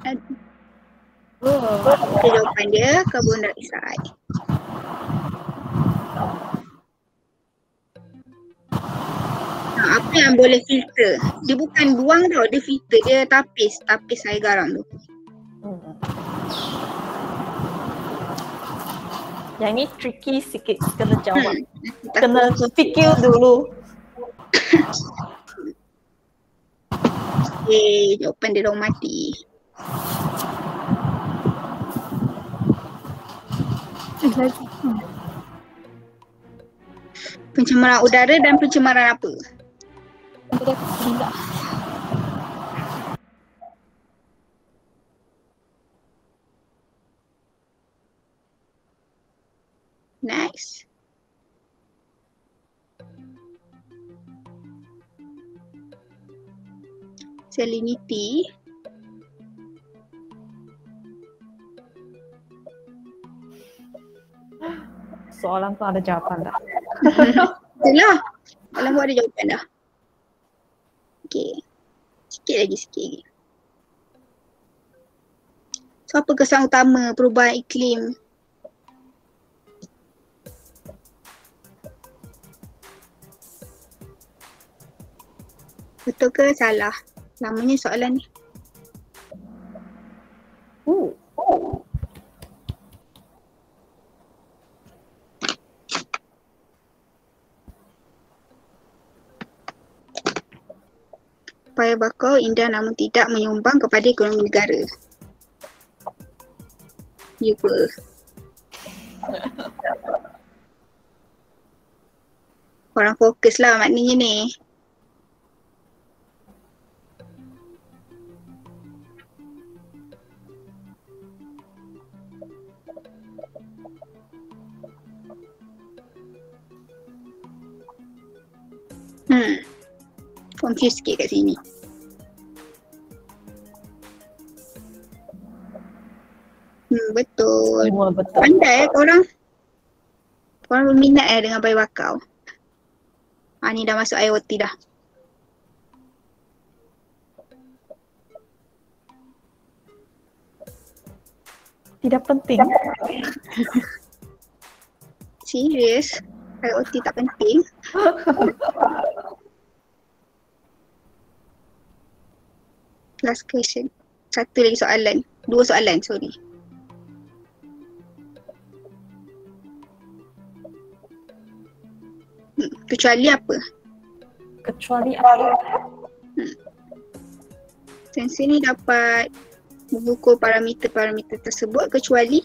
jawapan dia, carbon dioxide. Apa yang boleh filter? Dia bukan buang tau, dia filter, dia tapis air garam tu. Yang ni tricky sikit, kena jawab. Kena fikir dulu. Jawapan dia dah mati. Pencemaran udara dan pencemaran apa? Nice. Salinity. Soalan tu ada jawapan dah. Itulah. Soalan tu ada jawapan dah. Okay. Sikit lagi. So apa kesan utama perubahan iklim? Betul ke salah? Lamanya soalan ni. upaya bakau indah namun tidak menyumbang kepada ekonomi negara. Ya ke? Korang fokus lah maknanya ni. Confused sikit kat sini. Betul. Semua betul. Pandai korang. Korang berminat dengan bayi bakau. Ni dah masuk IoT dah. Tidak penting. Serius? IoT tak penting? Last question. Satu lagi soalan. 2 soalan, sorry. Kecuali apa? Kecuali apa? Sensor ni dapat mengukur parameter-parameter tersebut kecuali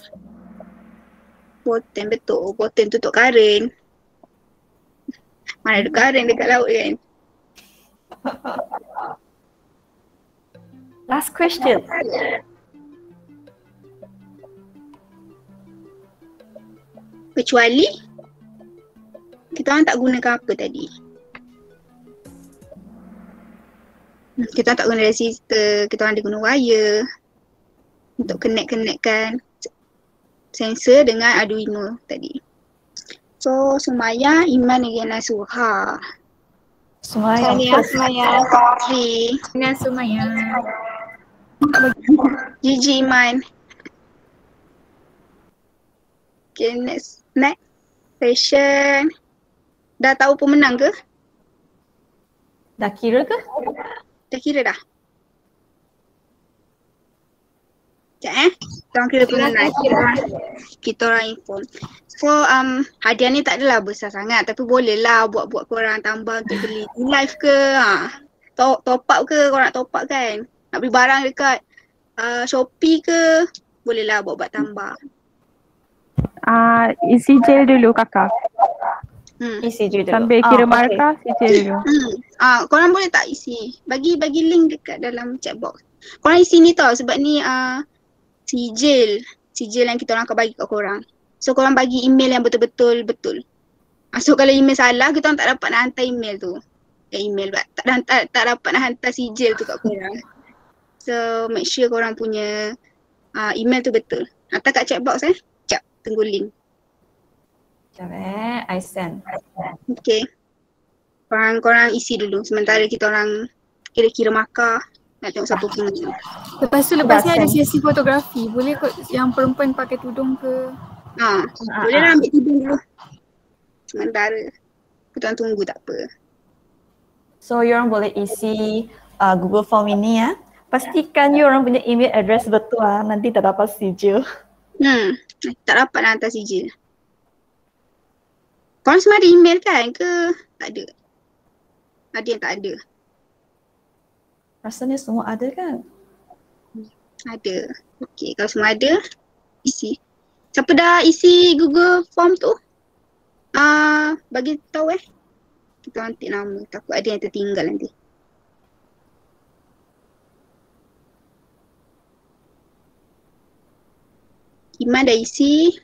poten, betul. Poten tutup karen. Mana ada karen dekat laut kan? Last question. Kecuali kita orang tak gunakan apa tadi? Kita orang tak guna resistor, kita orang ada guna wire untuk connect-connectkan sensor dengan Arduino tadi. So, Sumaya, Iman dengan Nasuha. Sumaya. Dengan Sumaya. Gigi Iman. Okay, next session. Dah tahu pemenang ke? Dah kira ke? Dah kira dah? Sekejap kita orang kira pemenang. Kita orang inform. So hadiah ni tak adalah besar sangat tapi boleh lah buat-buat korang tambah untuk beli live ke, top up ke, korang nak top up kan. Nak beli barang dekat Shopee ke, boleh lah buat-buat tambah. Isi gel dulu kakak. Isi je dulu. Sambil kira markah, isi gel dulu. Korang boleh tak isi? Bagi link dekat dalam chat box. Korang isi ni tau sebab ni sijil yang kita orang akan bagi kat korang. So korang bagi email yang betul-betul betul. So kalau email salah, kita orang tak dapat nak hantar email tu. Tak dapat nak hantar sijil tu kat korang. So make sure korang punya email tu betul. Hantar kat chat box Sekejap, tunggu link. Sekejap I send. Okay. Korang isi dulu sementara kita orang kira-kira markah. Nak tengok siapa punya. Lepas tu ada sesi fotografi. Boleh kot yang perempuan pakai tudung ke? Boleh lah ambil tudung dulu. Sementara. Kita orang tunggu tak apa. So you orang boleh isi Google Form ini ya. Pastikan you orang punya email address betul nanti tak dapat sijil. Tak dapat nak hantar sijil. Korang semua ada email kan ke? Tak ada. Ada yang tak ada. Rasanya semua ada kan? Ada. Okay, kalau semua ada, isi. Siapa dah isi Google Form tu? Bagi tahu Kita nanti nama, takut ada yang tertinggal nanti. Iman dah isi.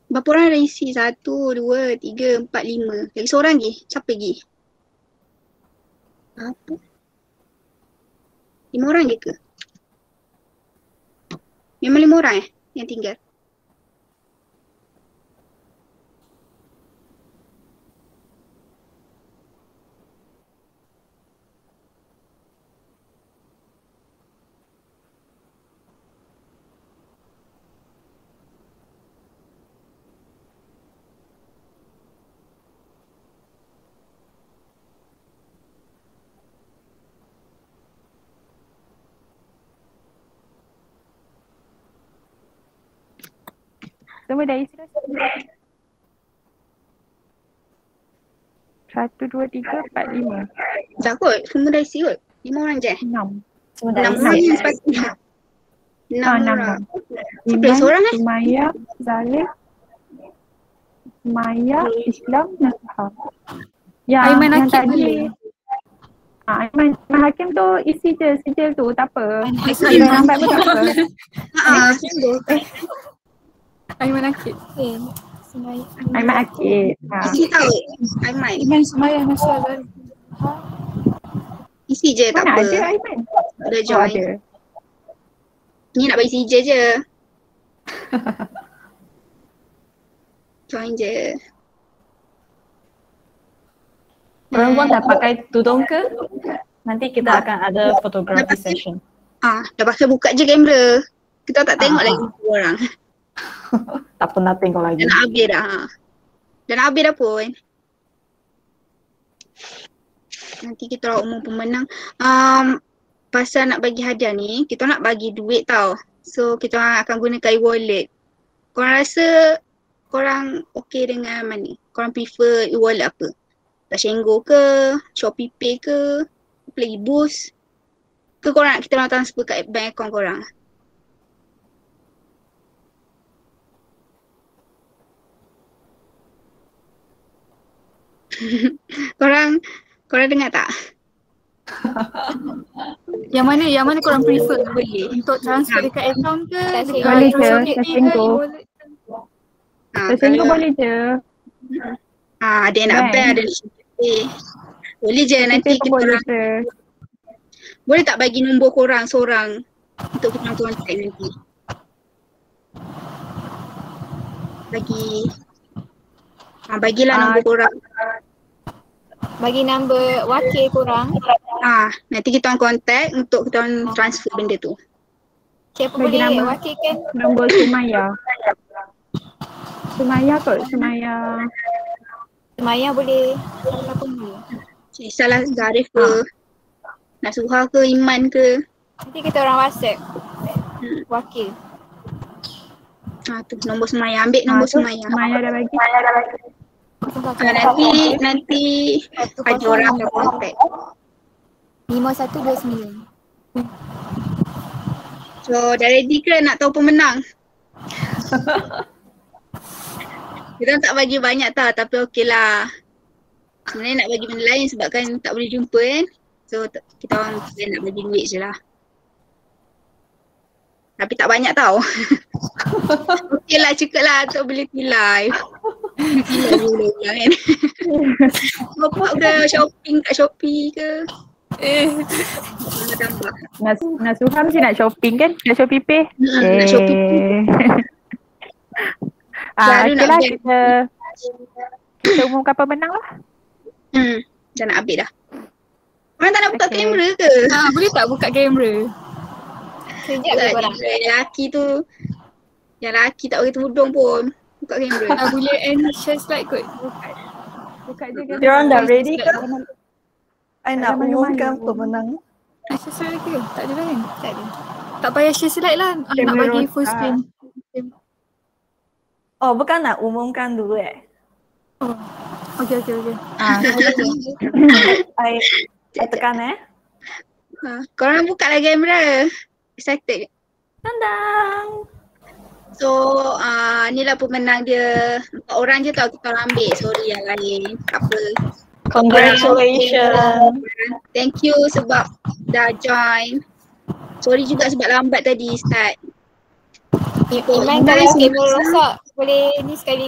Berapa orang dah isi? 1, 2, 3, 4, 5. Lagi seorang lagi. Siapa lagi? Apa? 5 orang je ke? Memang 5 orang yang tinggal? Semua dah isi. 1, 2, 3, 4, 5. Dah kot, semua dah isi kot. 5 orang je. 6. Semua dah 6 orang isi. yang sepatutnya. 6 orang. Siapa Iman, seorang eh? Sumaya, Zalif, Maya, Islam, Nasuha. Aiman Yang Hakim tadi. Aiman Hakim tu isi je sijil tu, tak apa. Hakim. Kalau lambat pun tak apa. Aiman Akid. Aiman Akid. Isi tahu Aiman. Iman Sumaya Nasuha Zalif. Isi je tak Mana apa. ada Aiman? Ada join. Ada. Ni nak bagi CJ je. Join je. Perempuan dah pakai tudung ke? Nanti kita akan ada fotografi session. Dah pakai buka je kamera. Kita tak tengok lagi orang. Tak pernah tengok lagi. Dah nak habis dah. Dah nak habis dah pun. Nanti kita orang umum pemenang. Pasal nak bagi hadiah ni, kita nak bagi duit tau. So kita orang akan gunakan e-wallet. Korang rasa korang okay dengan mana? Korang prefer e-wallet apa? Tashengo ke? Shopee Pay ke? Apa lagi? Boost? Ke korang nak kita orang transfer kat bank account korang? Korang dengar tak? Yang mana korang prefer boleh untuk transfer dekat account ke? Boleh je, Tashengo. Tashengo boleh je. Ada yang nak bank, ada yang nak pay. Boleh je nanti kita orang. Boleh tak bagi nombor korang seorang untuk kita contact nanti? Bagilah nombor korang. Bagi nombor wakil korang. Nanti kita orang contact untuk kita orang transfer benda tu. Siapa Bagi boleh nama. wakilkan? Nombor Sumaya. Sumaya kot, Sumaya. Sumaya boleh. Siapa boleh. Salah Zarif ke, Nasuha ke, Iman ke. Nanti kita orang WhatsApp. Wakil. Tu nombor Sumaya, ambil nombor Sumaya. Sumaya dah bagi. Nanti ada orang akan contact. 5129. So dah ready ke nak tahu pemenang? Kita tak bagi banyak tau, tapi okey lah. Sebenarnya nak bagi benda lain sebab kan tak boleh jumpa kan. So kita orang nak bagi duit je lah. Tapi tak banyak tau. Okey lah, cukup lah untuk beli live. Ulang kan. Bapak ke shopping kat Shopee ke. Nasuha mesti nak shopping kan? Nak Shopee Pay? Nak Shopee Pay. Okey lah, kita umumkan pemenang lah. Dah nak habis dah. Korang tak nak buka kamera ke? Boleh tak buka kamera? Sekejap je korang. Yang lelaki tak pakai tudung pun buka kamera. Boleh and share slide kot. Buka je kan. Diorang dah ready ke? I nak umumkan pemenang. Nak share slide lagi ke? Tak ada kan? Tak ada. Tak payah share slide lah. Nak bagi full screen. Oh, bukan nak umumkan dulu Okay. I tekan Korang buka lah kamera. Excited. Tandang. So ni lah pemenang dia. 4 orang je tau kita orang ambil. Sorry yang lain. Tak apa. Congratulations. Thank you sebab dah join. Sorry juga sebab lambat tadi start. Iman kalau kabel rosak boleh ni sekali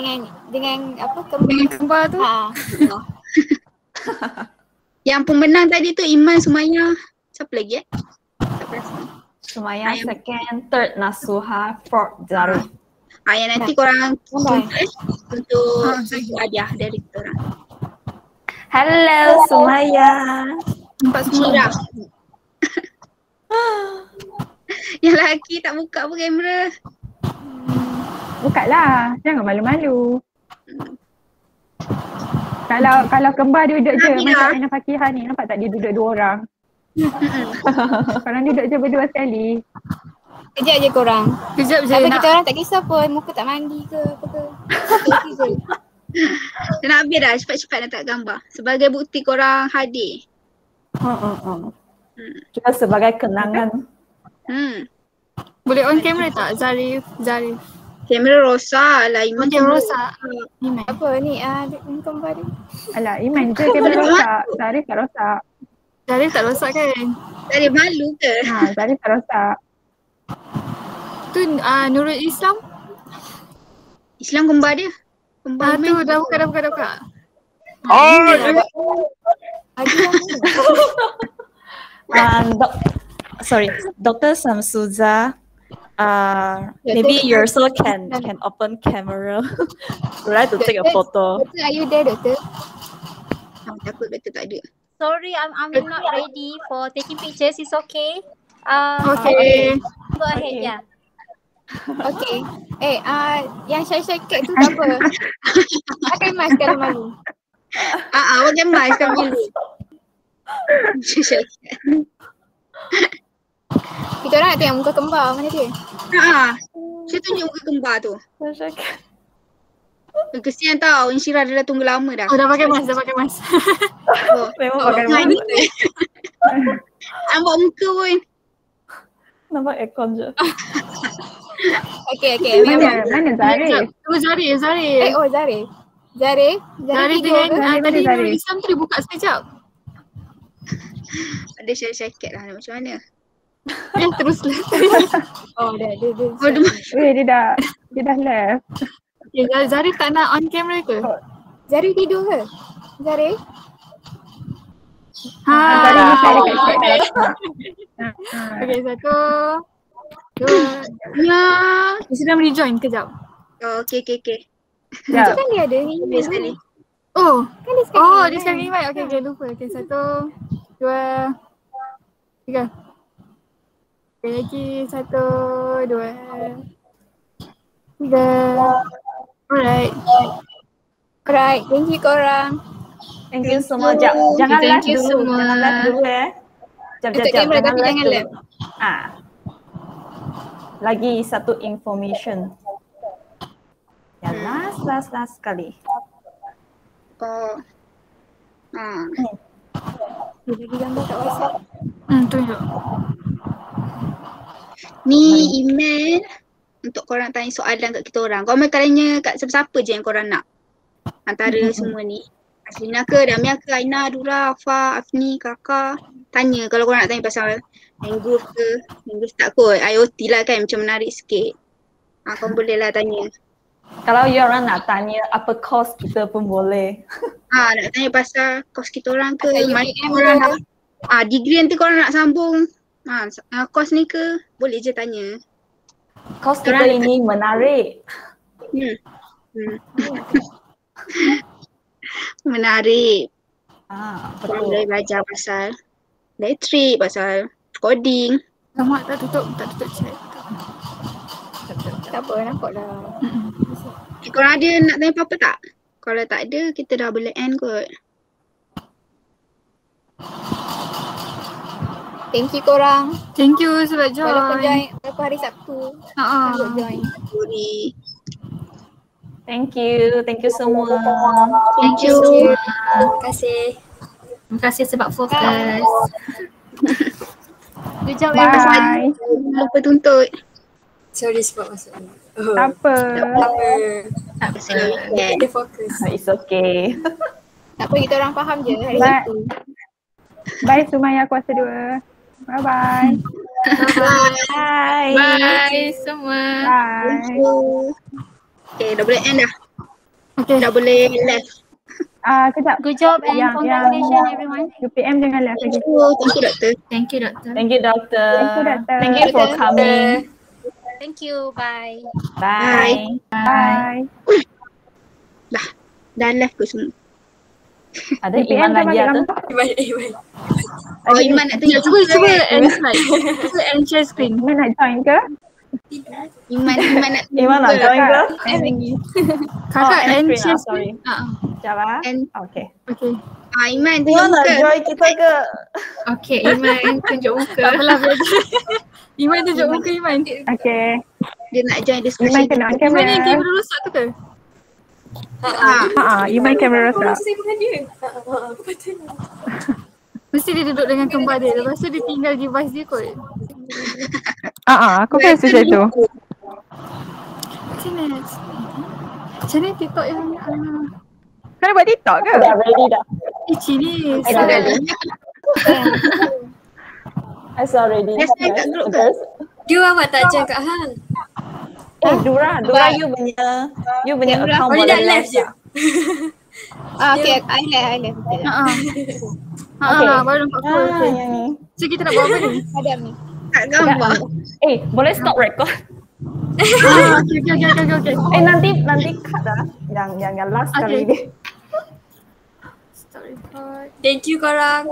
dengan apa kembar tu. Yang pemenang tadi tu Iman, Sumaya. Siapa lagi Sumaya second, third Nasuha, fourth Zarif. Yang nanti korang untuk hadiah dari kita orang. Hello Sumaya. Nampak semua. Yang lelaki tak buka apa kamera. Buka lah, jangan malu-malu. Kalau kembar duduk je macam Aina Fakihah ni, nampak tak dia duduk 2 orang. Korang duduk je berdua sekali. Kejap je korang. Kejap je Tapi nak. kita orang tak kisah pun muka tak mandi ke apa ke. Okey je. Dah nak habis dah, cepat-cepat nak tak gambar. Sebagai bukti korang hadir. Kita sebagai kenangan. Boleh on camera tak Zarif? Kamera rosak lah, Iman Kamera rosak. Apa ni kembar dia. Alah, Iman je kamera rosak. Zarif tak rosak. Zarif tak rosak kan? Zarif malu ke? Zarif tak rosak. Tu Nurul Islam? Islam kembar dia. Kembar tu dah buka. Dr. Samsuza, maybe you also can open camera. Would like to take a photo. Doctor, are you there, Doctor? Takut betul tak ada. Sorry, I'm not ready for taking pictures. It's okay. Okay. Go ahead, yeah. Okay. Yang shy cat tu tak apa. Pakai mask kalau malu. Pakai mask kalau malu. Kita orang nak tengok muka kembar mana dia? Saya tunjuk muka kembar tu. Kesian tau, Insyirah dia dah tunggu lama dah. Dah pakai mask. Memang pakai mask. Nampak muka pun. Nampak aircon je. Okay. Mana Zarif? Zarif. Zarif dengan tadi Nurul Islam tu dia buka sekejap. Ada syarat lah macam mana? Teruslah. Dia dah left. Okay, Zarif tak nak on camera ke? Zarif tidur ke? Zarif? Zarif Okay, 1, 2. Dia sedang rejoin kejap. Okay. Macam kan dia ada ni sekali. Oh, kan dia sekali. Dia sekali invite. Okay, lupa. Okay, 1, 2, 3. Okay, lagi 1, 2, 3. Alright, thank you korang. Thank you semua. Jangan live dulu. Jangan live dulu. Lagi satu information. Yang last sekali. Lagi gambar kat WhatsApp. Tunjuk. Ni email untuk korang tanya soalan kat kita orang. Korang kalanya kat siapa-siapa je yang korang nak. Antara semua ni. Aslina ke, Damia ke, Aina, Dura, Afa, Afni, Kakak. Tanya kalau korang nak tanya pasal mangrove ke. Mangrove tak kot. IoT lah kan, macam menarik sikit. Korang boleh lah tanya. Kalau you orang nak tanya apa course kita pun boleh. Nak tanya pasal course kita orang ke. Mana korang nak. Degree nanti korang nak sambung. Course ni ke, boleh je tanya. Course kita ini menarik. Menarik. Betul. Boleh belajar pasal elektrik, pasal coding. Lama tak tutup chat. Tak apa, nampak dah. Korang ada nak tanya apa-apa tak? Kalau tak ada, kita dah boleh end kot. Thank you korang. Thank you sebab join. Walaupun hari Sabtu. Join. Thank you semua. Thank you. Terima kasih. Terima kasih sebab fokus. Good job everyone. Lupa tuntut. Sorry sebab masuk ni. Tak apa. Kita fokus. It's okay. Tak apa, kita orang faham je hari Sabtu. Bye Sumaya kuasa 2. Bye-bye. Bye semua. Bye. Okay, dah boleh end dah. Okay. Dah boleh left. Kejap. Good job and congratulations everyone. UPM jangan left lagi. Thank you, Doctor. Thank you, Doctor. Thank you for coming. Thank you. Bye. Bye. Dah left ke semua? Ada Iman lagi ada? Iman nak tengok. Cuba end slide. Cuba end share screen. Iman nak join ke? Iman nak join ke? Kakak end share screen. Sekejap Okay. Iman tunjuk Nak muka. join kita ke? Okay, Iman tunjuk muka. Tak apalah belajar. Iman tunjuk muka Iman. Okay. Dia nak join discussion. Iman kena on Iman yang kamera. kamera rosak tu ke? Iman kamera rosak. Bukan dia. Bukan dia. Mesti dia duduk dengan kembar dia. Lepas tu dia tinggal device dia kot. Aku rasa macam tu. Macam mana TikTok yang Kau buat TikTok ke? Dah ready dah. Cini. I dah ready. I saw ready. Yes, kat group ke? Dia awak tak join Kak Han. Dura you punya account Dia boleh dah live live je. Okay, I live. Baru nampak full. Yang ni. So kita nak buat apa ni? Ada ni. Tak gambar. Boleh stop record. Okay. Nanti cut dah. Yang last kali ni. Stop record. Thank you korang.